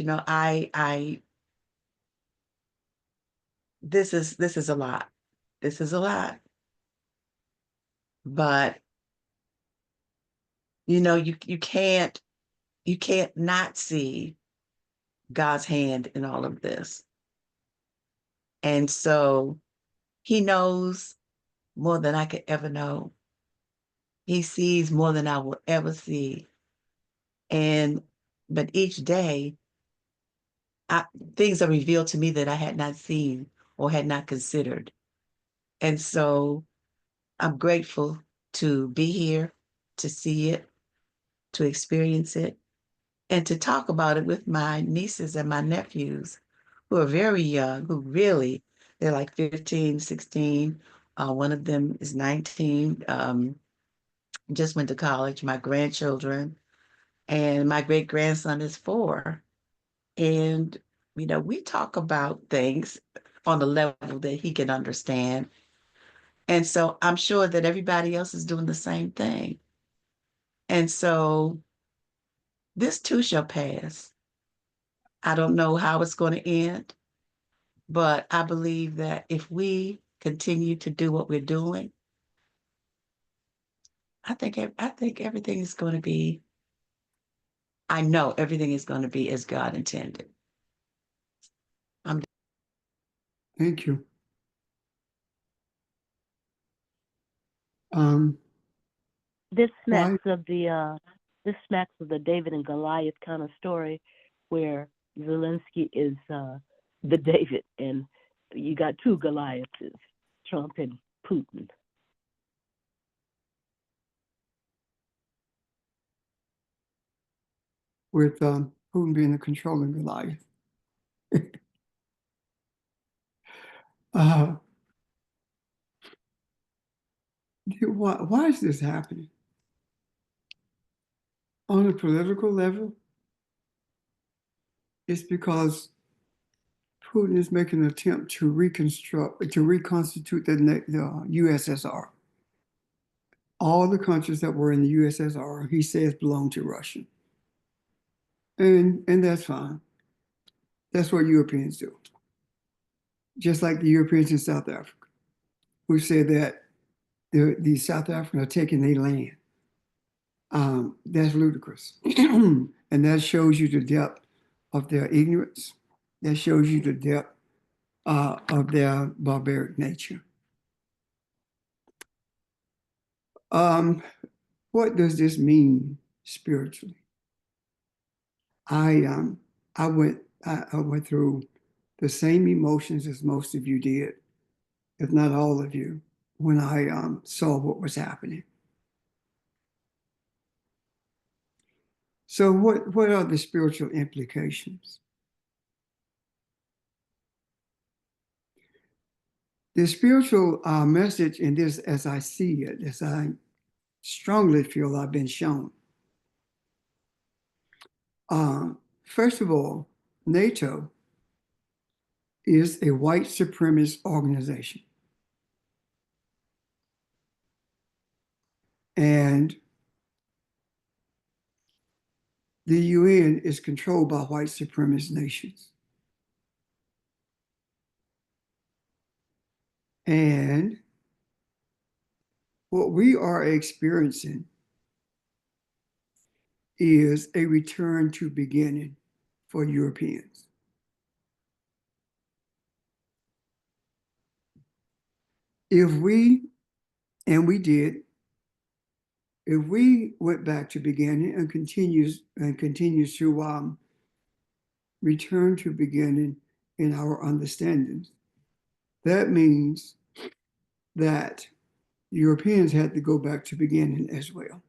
this is a lot. This is a lot. But you can't not see God's hand in all of this. And so he knows more than I could ever know. He sees more than I will ever see. But each day things are revealed to me that I had not seen or had not considered. And so I'm grateful to be here, to see it, to experience it, and to talk about it with my nieces and my nephews who are very young, who really, they're like 15, 16. One of them is 19, just went to college, my grandchildren, and my great grandson is 4. And, we talk about things on a level that he can understand. And so I'm sure that everybody else is doing the same thing. And so this too shall pass. I don't know how it's going to end, but I believe that if we continue to do what we're doing, I think everything is going to be, I know everything is going to be as God intended. Thank you. Um, This why? smacks of the David and Goliath kind of story, where Zelensky is the David, and you got two Goliaths, Trump and Putin. With Putin being the controlling Goliath. uh, why is this happening? On a political level, it's because Putin is making an attempt to reconstitute the USSR. All the countries that were in the USSR, he says, belong to Russia. And that's fine. That's what Europeans do. Just like the Europeans in South Africa, who said that the South Africans are taking their land. That's ludicrous. And that shows you the depth of their ignorance. That shows you the depth of their barbaric nature. What does this mean spiritually? I went through the same emotions as most of you did, if not all of you, when I saw what was happening. So what are the spiritual implications? The spiritual message in this, as I see it, as I strongly feel I've been shown. First of all, NATO is a white supremacist organization. And the UN is controlled by white supremacist nations. And what we are experiencing is a return to beginning for Europeans. If we, and we did, if we went back to beginning and continues to return to beginning in our understandings, that means that Europeans had to go back to beginning as well.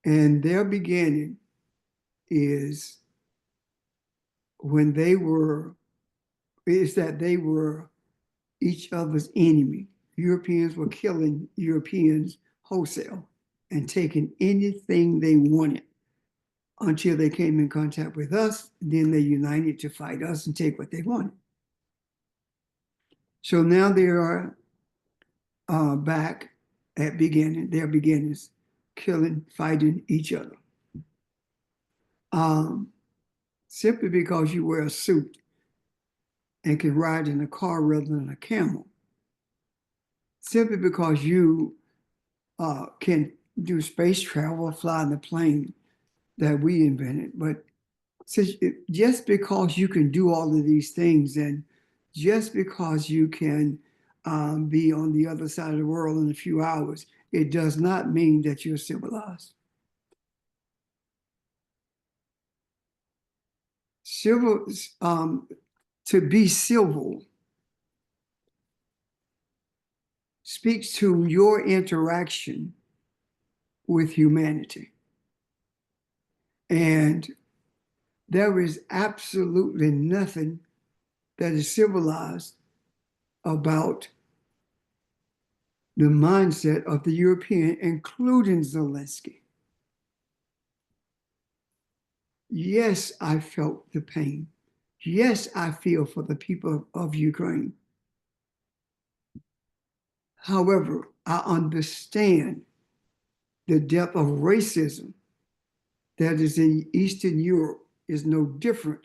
And their beginning is that they were each other's enemy. Europeans were killing Europeans wholesale and taking anything they wanted until they came in contact with us. Then they united to fight us and take what they wanted. So now they are back at beginning, their beginnings, killing, fighting each other. Simply because you wear a suit and can ride in a car rather than a camel. Simply because you can do space travel, fly in the plane that we invented. But just because you can do all of these things, and just because you can be on the other side of the world in a few hours, it does not mean that you're civilized. Civil, to be civil speaks to your interaction with humanity. And there is absolutely nothing that is civilized about the mindset of the European, including Zelensky. Yes, I felt the pain. Yes, I feel for the people of Ukraine. However, I understand the depth of racism that is in Eastern Europe is no different,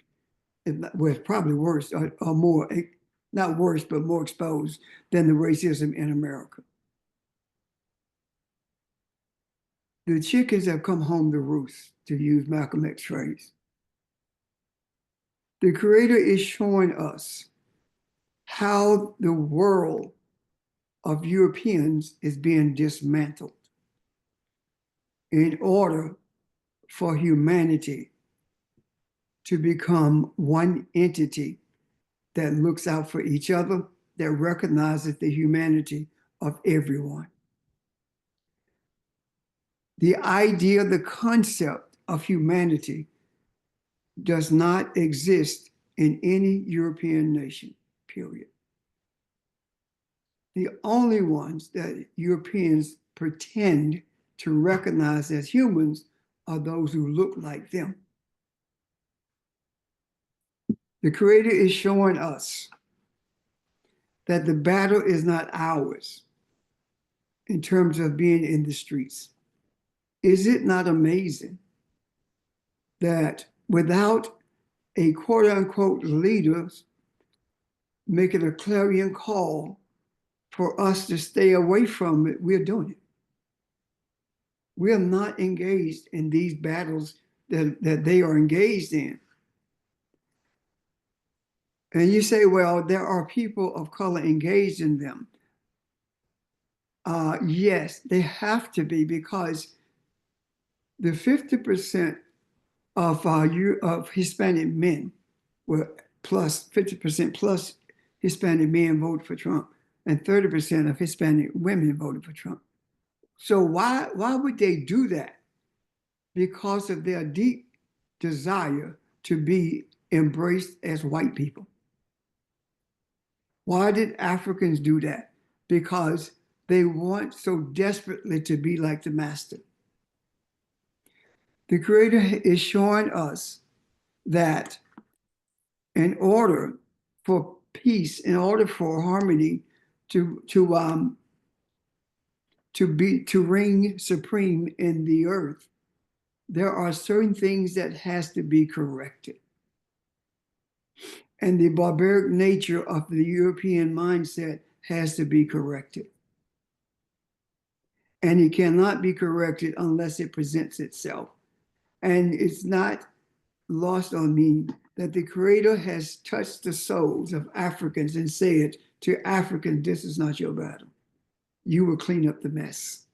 well, it's probably worse or more, not worse, but more exposed than the racism in America. The chickens have come home to roost, to use Malcolm X phrase. The Creator is showing us how the world of Europeans is being dismantled in order for humanity to become one entity that looks out for each other, that recognizes the humanity of everyone. The idea, the concept of humanity does not exist in any European nation, period. The only ones that Europeans pretend to recognize as humans are those who look like them. The Creator is showing us that the battle is not ours in terms of being in the streets. Is it not amazing that without a quote unquote leaders making a clarion call for us to stay away from it, we're doing it. We are not engaged in these battles that they are engaged in. And you say, well, there are people of color engaged in them. Yes, they have to be, because the 50% of Hispanic men were plus 50% plus Hispanic men voted for Trump, and 30% of Hispanic women voted for Trump. So why would they do that? Because of their deep desire to be embraced as white people. Why did Africans do that? Because they want so desperately to be like the master. The Creator is showing us that in order for peace, in order for harmony to reign supreme in the earth, there are certain things that has to be corrected. And the barbaric nature of the European mindset has to be corrected. And it cannot be corrected unless it presents itself. And it's not lost on me that the Creator has touched the souls of Africans and said to Africans, this is not your battle. You will clean up the mess.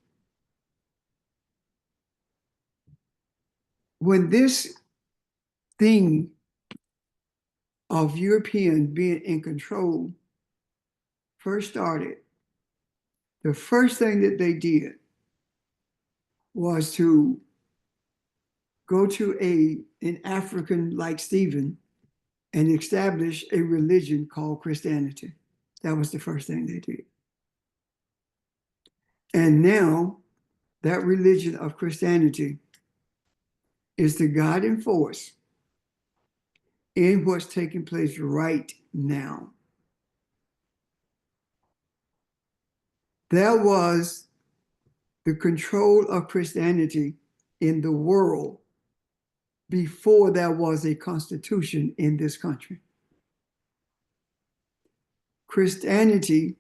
When this thing of Europeans being in control first started, the first thing that they did was to go to an African like Stephen and establish a religion called Christianity. That was the first thing they did. And now that religion of Christianity is the guiding force in what's taking place right now. There was the control of Christianity in the world before there was a constitution in this country. Christianity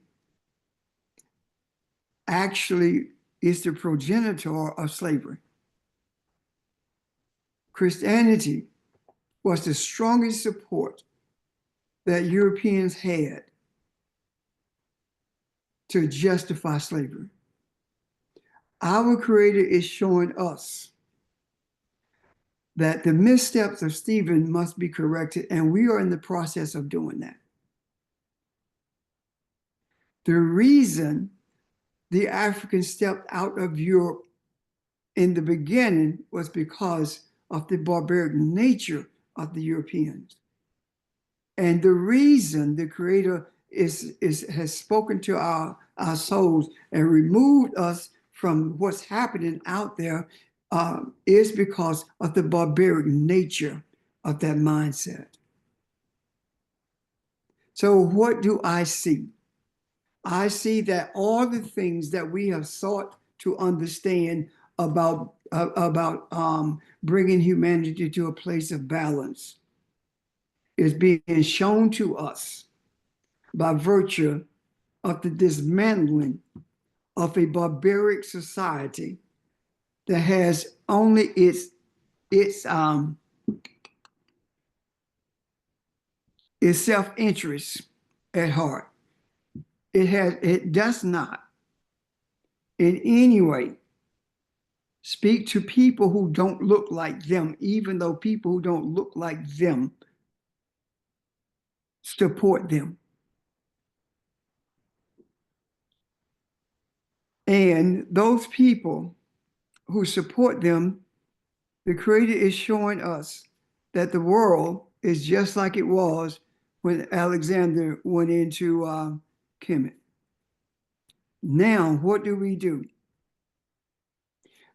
actually is the progenitor of slavery. Christianity was the strongest support that Europeans had to justify slavery. Our Creator is showing us that the missteps of Stephen must be corrected, and we are in the process of doing that. The reason the Africans stepped out of Europe in the beginning was because of the barbaric nature of the Europeans. And the reason the Creator has spoken to our souls and removed us from what's happening out there is because of the barbaric nature of that mindset. So what do I see? I see that all the things that we have sought to understand about bringing humanity to a place of balance is being shown to us by virtue of the dismantling of a barbaric society that has only its self-interest at heart. It does not in any way speak to people who don't look like them, even though people who don't look like them support them. And those people who support them, the Creator is showing us that the world is just like it was when Alexander went into Kemet. Now, what do we do?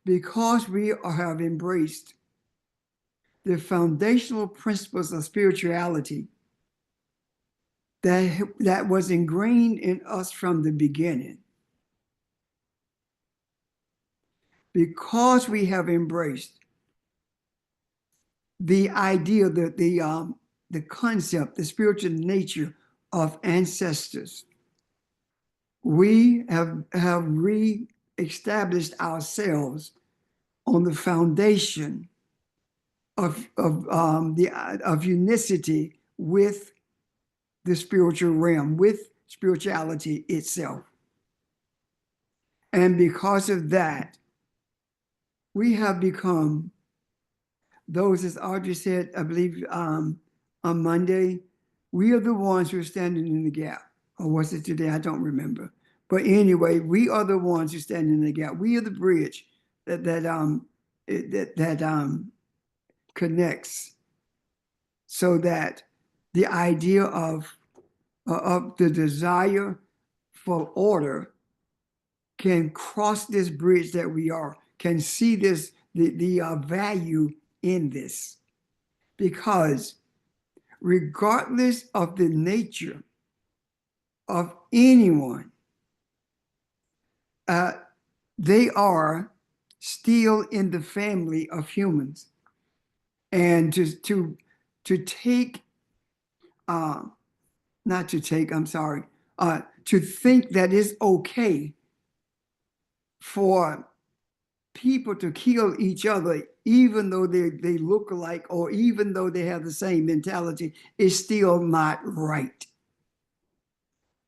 Because we have embraced the foundational principles of spirituality that was ingrained in us from the beginning. Because we have embraced the idea, the concept, the spiritual nature of ancestors, we have re-established ourselves on the foundation of unicity with the spiritual realm, with spirituality itself. And because of that, we have become those, as Audrey said, I believe on Monday, we are the ones who are standing in the gap. Or was it today? I don't remember. But anyway, we are the ones who stand in the gap. We are the bridge that connects, so that the idea of the desire for order can cross this bridge that we are, can see this, the value in this. Because regardless of the nature of anyone, they are still in the family of humans. And to think that it's okay for people to kill each other, even though they look alike or even though they have the same mentality, is still not right.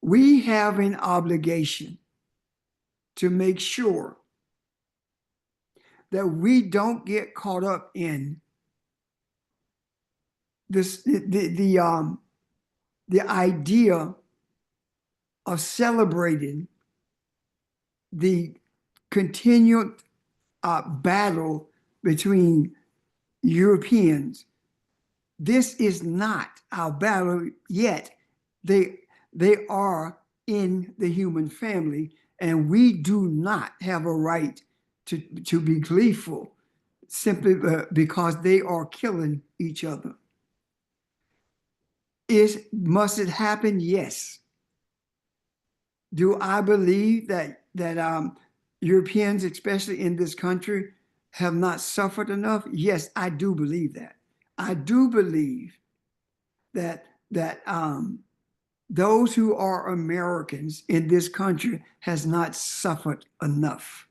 We have an obligation to make sure that we don't get caught up in this, the idea of celebrating the continued battle between Europeans. This is not our battle yet. They are in the human family, and we do not have a right to be gleeful simply because they are killing each other. Must it happen? Yes. Do I believe that Europeans, especially in this country, have not suffered enough? Yes, I do believe that. I do believe that those who are Americans in this country has not suffered enough.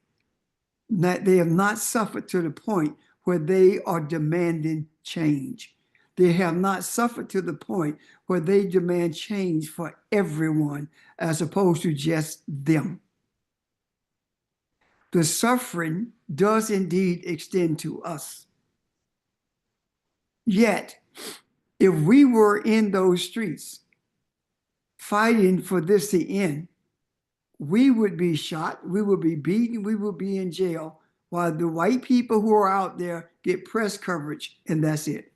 That they have not suffered to the point where they are demanding change. They have not suffered to the point where they demand change for everyone as opposed to just them. The suffering does indeed extend to us. Yet, if we were in those streets fighting for this to end, we would be shot, we would be beaten, we would be in jail, while the white people who are out there get press coverage, and that's it.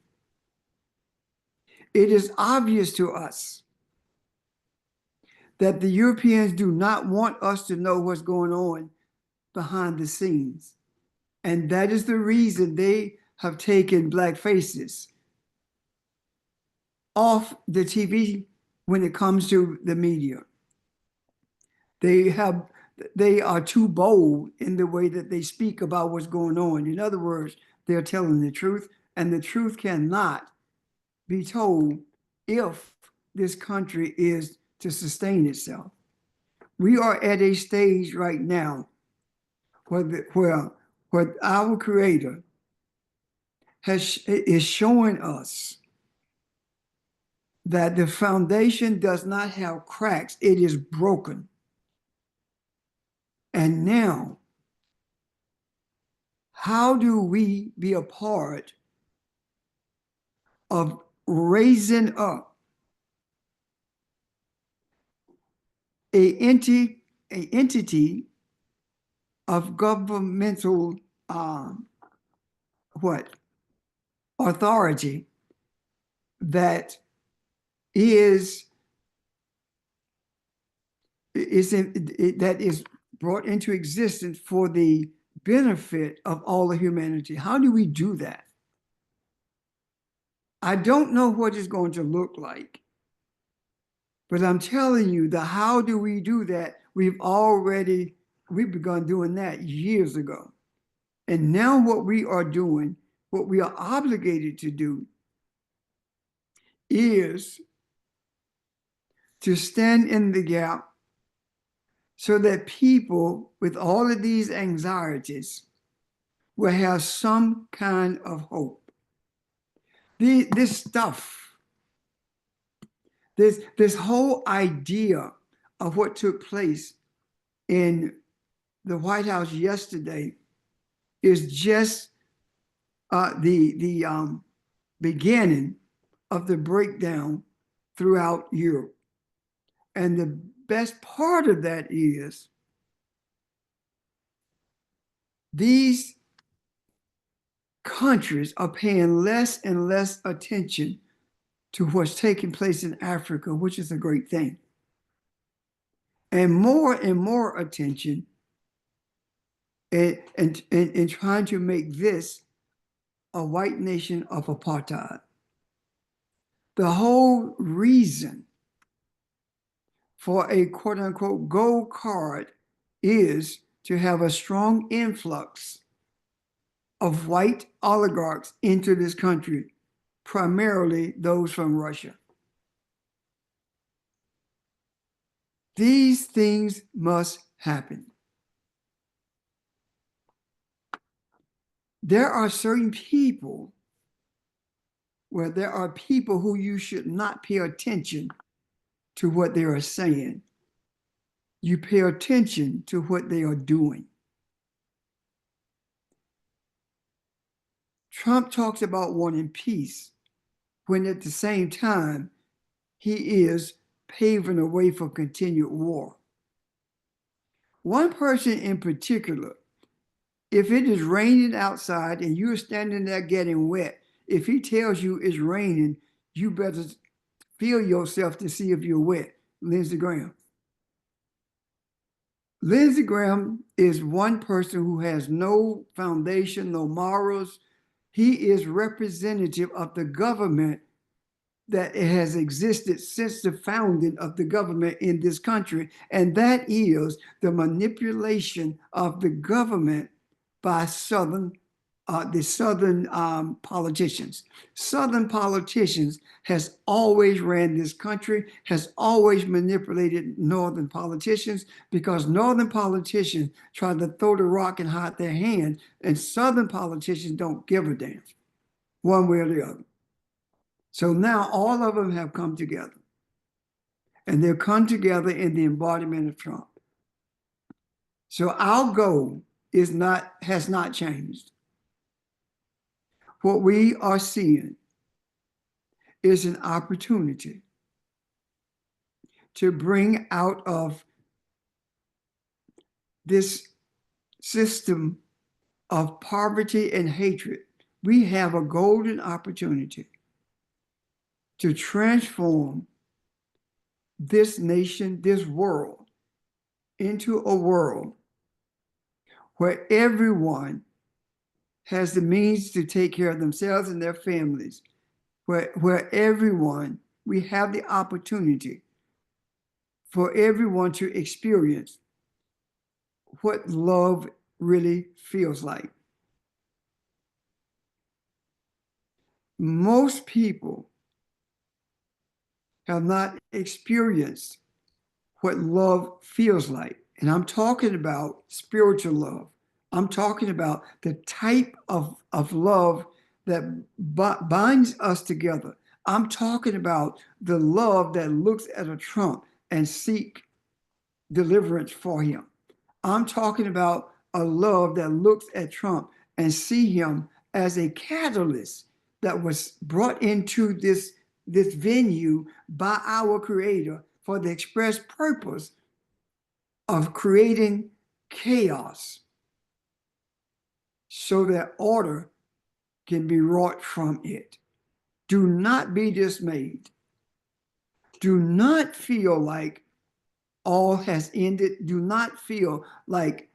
It is obvious to us that the Europeans do not want us to know what's going on behind the scenes. And that is the reason they have taken black faces off the TV when it comes to the media. They are too bold in the way that they speak about what's going on. In other words, they're telling the truth, and the truth cannot be told if this country is to sustain itself. We are at a stage right now where our Creator is showing us that the foundation does not have cracks, it is broken. And now, how do we be a part of raising up an entity of governmental authority that is brought into existence for the benefit of all of humanity? How do we do that? I don't know what it's going to look like, but I'm telling you, the how do we do that, we've begun doing that years ago. And now what we are doing, what we are obligated to do, is to stand in the gap so that people with all of these anxieties will have some kind of hope. This stuff, this whole idea of what took place in the White House yesterday is just the beginning of the breakdown throughout Europe. And the best part of that is these countries are paying less and less attention to what's taking place in Africa, which is a great thing, and more attention and trying to make this a white nation of apartheid. The whole reason for a quote unquote gold card is to have a strong influx of white oligarchs into this country, primarily those from Russia. These things must happen. There are certain people where there are people who you should not pay attention to what they are saying. You pay attention to what they are doing. Trump talks about wanting peace when at the same time he is paving a way for continued war. One person in particular, if it is raining outside and you're standing there getting wet, if he tells you it's raining, you better feel yourself to see if you're wet. Lindsey Graham. Lindsey Graham is one person who has no foundation, no morals. He is representative of the government that has existed since the founding of the government in this country, and that is the manipulation of the government by the Southern politicians. Southern politicians has always ran this country, has always manipulated Northern politicians, because Northern politicians try to throw the rock and hide their hand, and Southern politicians don't give a damn, one way or the other. So now all of them have come together, and they've come together in the embodiment of Trump. So our goal has not changed. What we are seeing is an opportunity to bring out of this system of poverty and hatred. We have a golden opportunity to transform this nation, this world, into a world where everyone has the means to take care of themselves and their families, where everyone, we have the opportunity for everyone to experience what love really feels like. Most people have not experienced what love feels like. And I'm talking about spiritual love. I'm talking about the type of love that binds us together. I'm talking about the love that looks at a Trump and seek deliverance for him. I'm talking about a love that looks at Trump and see him as a catalyst that was brought into this venue by our Creator for the express purpose of creating chaos so that order can be wrought from it. Do not be dismayed. Do not feel like all has ended. Do not feel like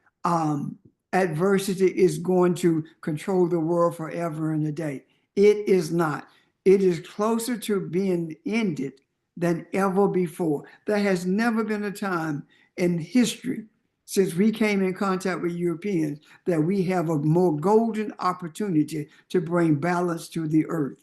adversity is going to control the world forever and a day. It is not. It is closer to being ended than ever before. There has never been a time in history since we came in contact with Europeans that we have a more golden opportunity to bring balance to the earth.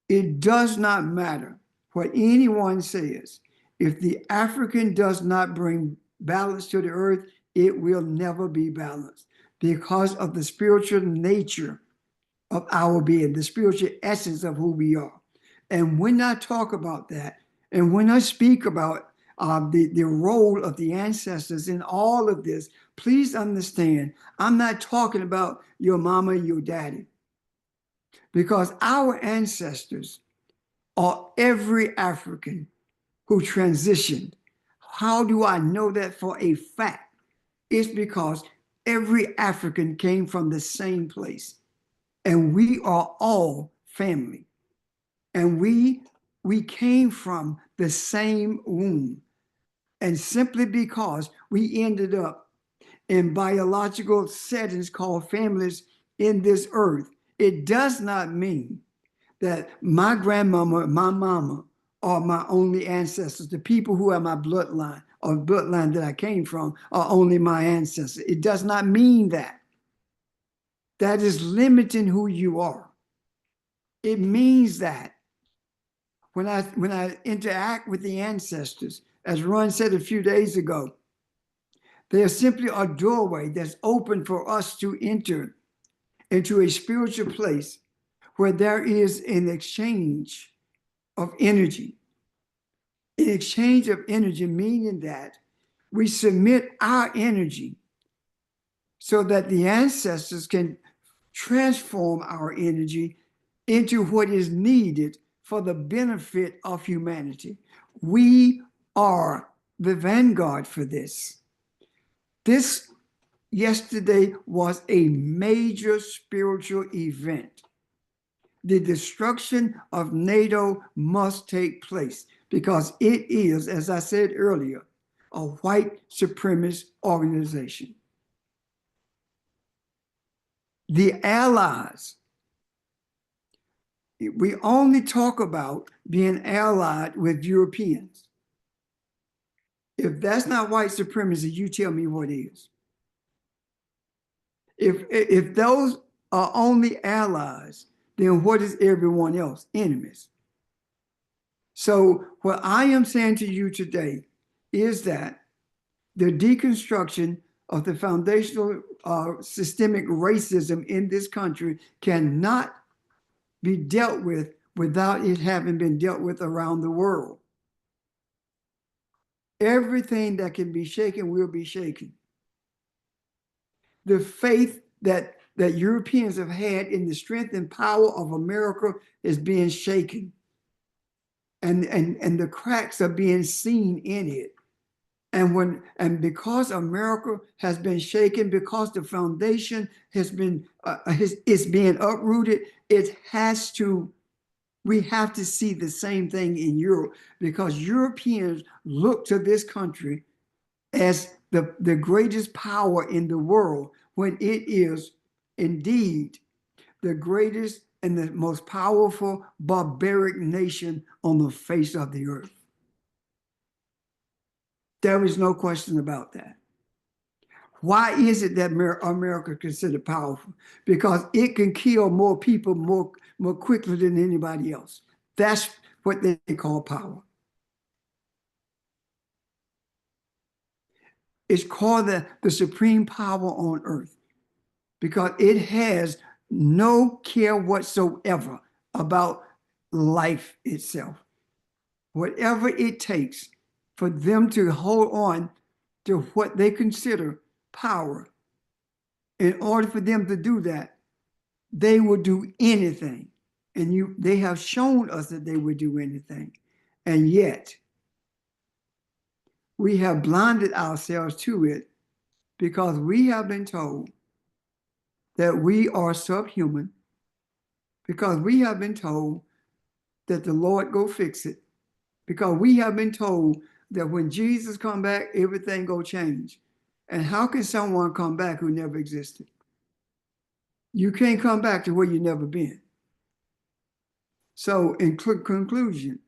It does not matter what anyone says. If the African does not bring balance to the earth, it will never be balanced because of the spiritual nature of our being, the spiritual essence of who we are. And when I talk about that, and when I speak about the role of the ancestors in all of this, please understand, I'm not talking about your mama, your daddy, because our ancestors are every African who transitioned. How do I know that for a fact? It's because every African came from the same place, and we are all family. And we came from the same womb. And simply because we ended up in biological settings called families in this earth, it does not mean that my grandmama, my mama are my only ancestors. The people who are my bloodline or bloodline that I came from are only my ancestors. It does not mean that. That is limiting who you are. It means that when I interact with the ancestors, as Ron said a few days ago, they are simply a doorway that's open for us to enter into a spiritual place where there is an exchange of energy. An exchange of energy, meaning that we submit our energy so that the ancestors can transform our energy into what is needed for the benefit of humanity. We are the vanguard for this. This yesterday was a major spiritual event. The destruction of NATO must take place because it is, as I said earlier, a white supremacist organization. The allies, we only talk about being allied with Europeans. If that's not white supremacy, you tell me what is. If those are only allies, then what is everyone else? Enemies. So what I am saying to you today is that the deconstruction of the foundational systemic racism in this country cannot be dealt with without it having been dealt with around the world. Everything that can be shaken will be shaken. The faith that that Europeans have had in the strength and power of America is being shaken. And the cracks are being seen in it. And because America has been shaken, because the foundation has been is being uprooted, we have to see the same thing in Europe, because Europeans look to this country as the greatest power in the world, when it is indeed the greatest and the most powerful barbaric nation on the face of the earth. There is no question about that. Why is it that America is considered powerful? Because it can kill more people more quickly than anybody else. That's what they call power. It's called the supreme power on earth, because it has no care whatsoever about life itself. Whatever it takes for them to hold on to what they consider power, in order for them to do that, they will do anything. And they have shown us that they would do anything. And yet, we have blinded ourselves to it, because we have been told that we are subhuman, because we have been told that the Lord go fix it, because we have been told that when Jesus come back, everything go change. And how can someone come back who never existed? You can't come back to where you never been. So in conclusion,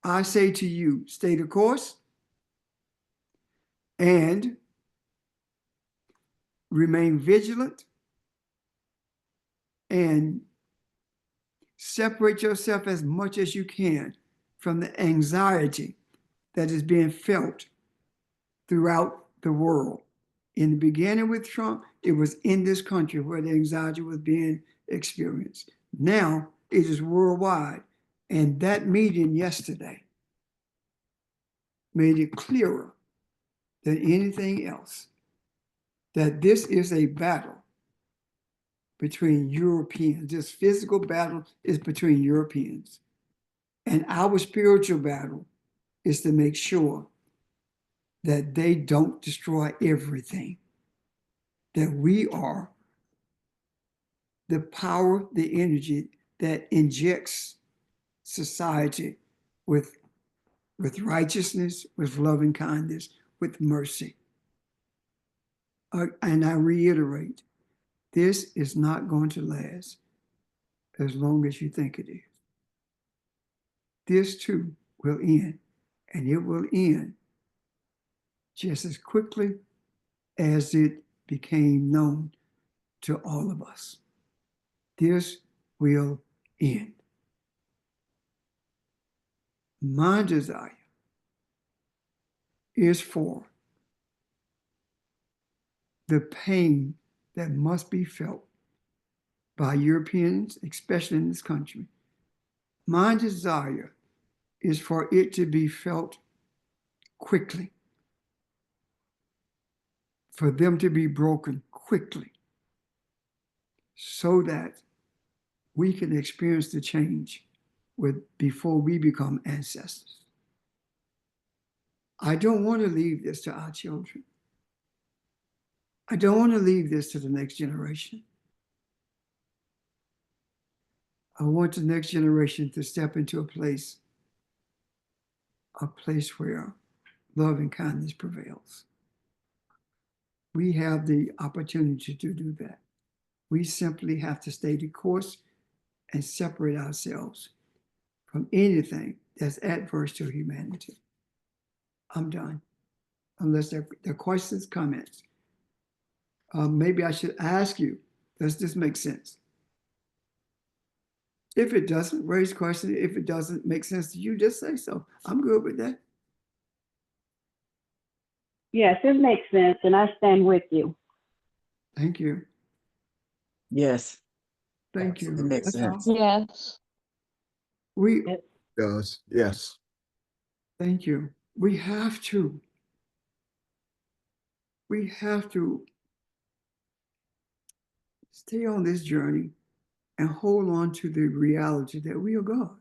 I say to you, stay the course and remain vigilant, and separate yourself as much as you can from the anxiety that is being felt throughout the world. In the beginning with Trump, it was in this country where the anxiety was being experienced. Now it is worldwide. And that meeting yesterday made it clearer than anything else that this is a battle between Europeans. This physical battle is between Europeans. And our spiritual battle is to make sure that they don't destroy everything, that we are the power, the energy that injects society with righteousness, with loving kindness, with mercy. And I reiterate, this is not going to last as long as you think it is. This too will end, and it will end just as quickly as it became known to all of us. This will end. My desire is for the pain that must be felt by Europeans, especially in this country. My desire is for it to be felt quickly, for them to be broken quickly, so that we can experience the change before we become ancestors. I don't want to leave this to our children. I don't want to leave this to the next generation. I want the next generation to step into a place where love and kindness prevails. We have the opportunity to do that. We simply have to stay the course and separate ourselves from anything that's adverse to humanity. I'm done. Unless there are questions, comments. Maybe I should ask you, does this make sense? If it doesn't, raise questions. If it doesn't make sense to you, just say so. I'm good with that. Yes, it makes sense, and I stand with you. Thank you. Yes, Thank you. it makes That's sense. all. Yes. Does, yes. Thank you. We have to stay on this journey and hold on to the reality that we are God.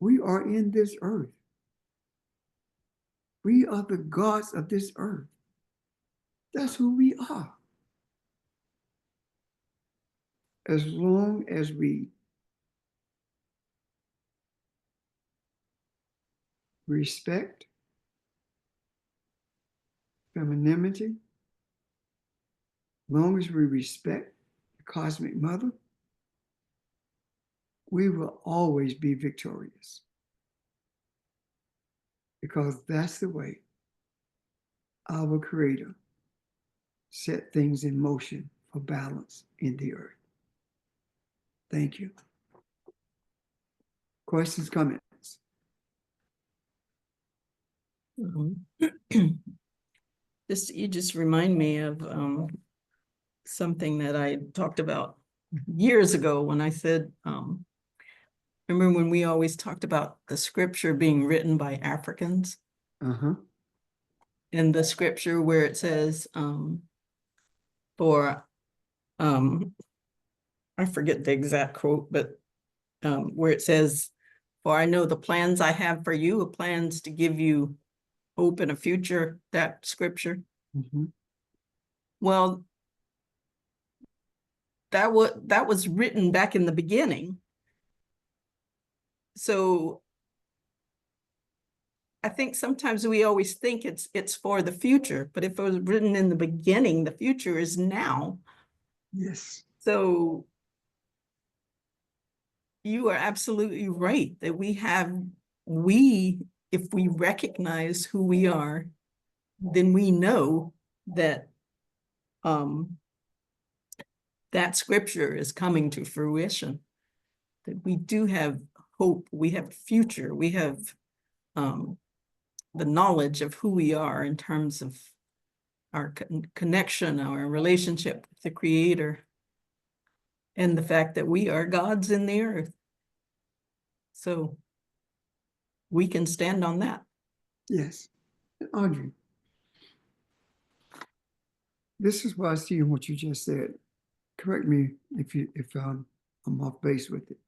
We are in this earth. We are the gods of this earth. That's who we are. As long as we respect femininity, long as we respect the cosmic mother, we will always be victorious. Because that's the way our Creator set things in motion for balance in the earth. Thank you. Questions, comments? You just remind me of something that I talked about years ago when I said, remember when we always talked about the scripture being written by Africans? Uh-huh. In the scripture where it says, I forget the exact quote, but where it says, "For I know the plans I have for you, are plans to give you hope and a future," that scripture. Mm-hmm. Well, that was written back in the beginning. So I think sometimes we always think it's for the future, but if it was written in the beginning, the future is now. Yes. So you are absolutely right that if we recognize who we are, then we know that that scripture is coming to fruition, that we do have hope, we have future, we have the knowledge of who we are in terms of our connection, our relationship with the Creator, and the fact that we are gods in the earth. So we can stand on that. Yes. Audrey, this is what I see in what you just said. Correct me if I'm off base with it.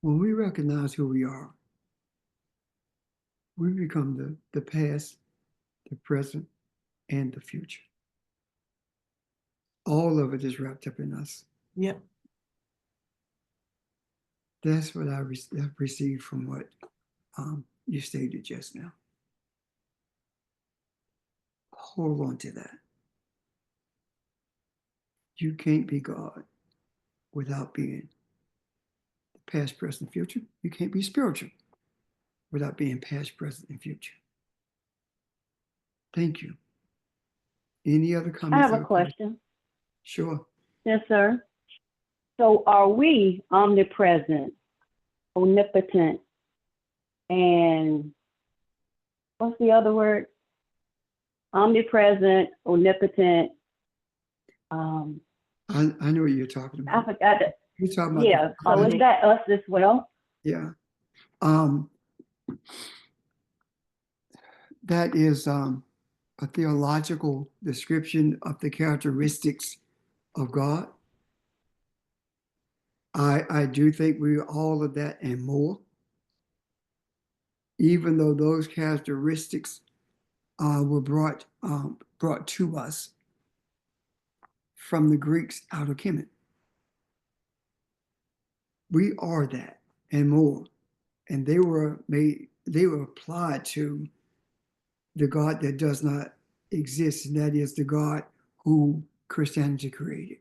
When we recognize who we are, we become the past, the present, and the future. All of it is wrapped up in us. Yep. That's what I received from what you stated just now. Hold on to that. You can't be God without being the past, present, future. You can't be spiritual without being past, present, and future. Thank you. Any other I comments? have a question. Sure. Yes, sir. So are we omnipresent, omnipotent, and what's the other word? Omnipresent, omnipotent. I know what you're talking I about. forgot that. You're talking about Yeah. So is that us as well? Yeah. That is a theological description of the characteristics of God. I do think we are all of that and more, even though those characteristics were brought to us from the Greeks out of Kemet. We are that and more, and they were applied to the God that does not exist, and that is the God who Christianity created.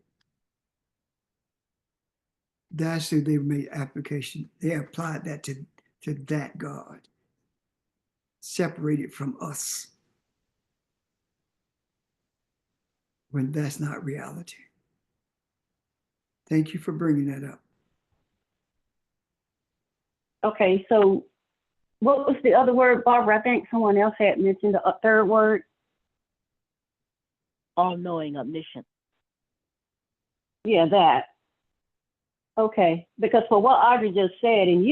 That's who they made application. They applied that to that God, separated from us, when that's not reality. Thank you for bringing that up. Okay, so what was the other word, Barbara? I think someone else had mentioned a third word. All-knowing, omniscient. Yeah, that. Okay, because for what Audrey just said, and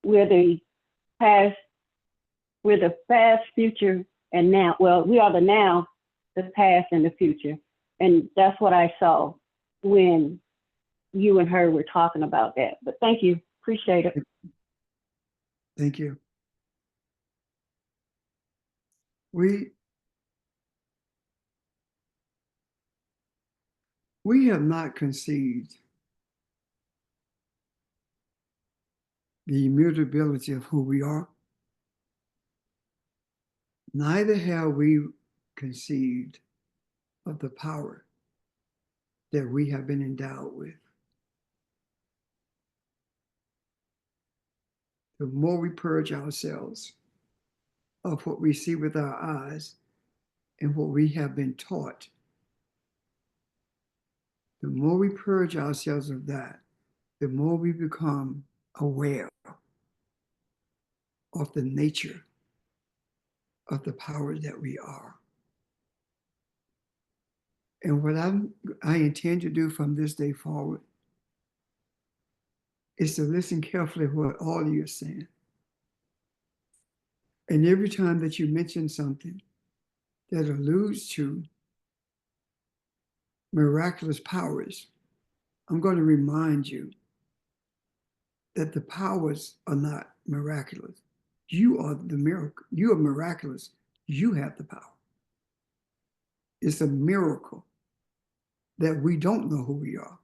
we're the past, future, and now. Well, we are the now, the past, and the future. And that's what I saw when you and her were talking about that. But thank you. Appreciate it. Thank you. We have not conceived the immutability of who we are. Neither have we conceived of the power that we have been endowed with. The more we purge ourselves of what we see with our eyes and what we have been taught, the more we purge ourselves of that, the more we become aware of the nature of the power that we are. And what I intend to do from this day forward is to listen carefully to what all of you are saying. And every time that you mention something that alludes to miraculous powers, I'm going to remind you that the powers are not miraculous. You are the miracle. You are miraculous. You have the power. It's a miracle that we don't know who we are.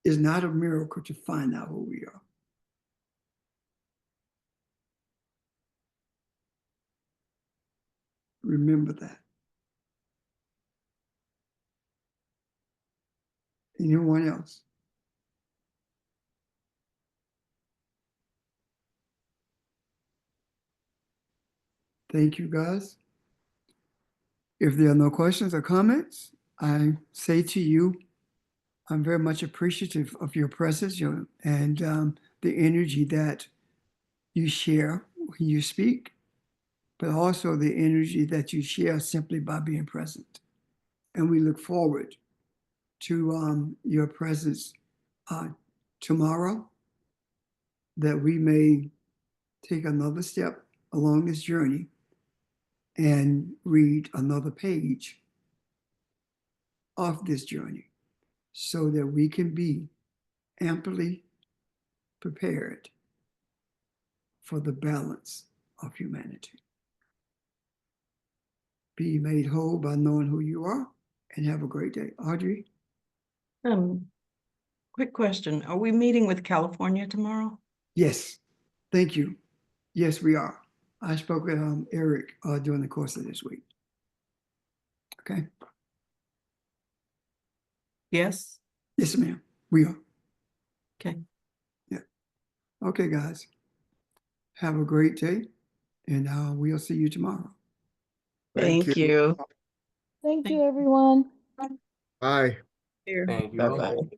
It's not a miracle to find out who we are. Remember that. Anyone else? Thank you, guys. If there are no questions or comments, I say to you, I'm very much appreciative of your presence and the energy that you share when you speak, but also the energy that you share simply by being present. And we look forward to your presence tomorrow, that we may take another step along this journey and read another page of this journey so that we can be amply prepared for the balance of humanity. Be made whole by knowing who you are, and have a great day. Audrey? Quick question. Are we meeting with California tomorrow? Yes, thank you. Yes, we are. I spoke with Eric during the course of this week. Okay? Yes. Yes, ma'am, we are. Okay. Yeah. Okay, guys. Have a great day, and we'll see you tomorrow. Thank you. Thank you, everyone. Bye. Here. Thank you. Bye-bye.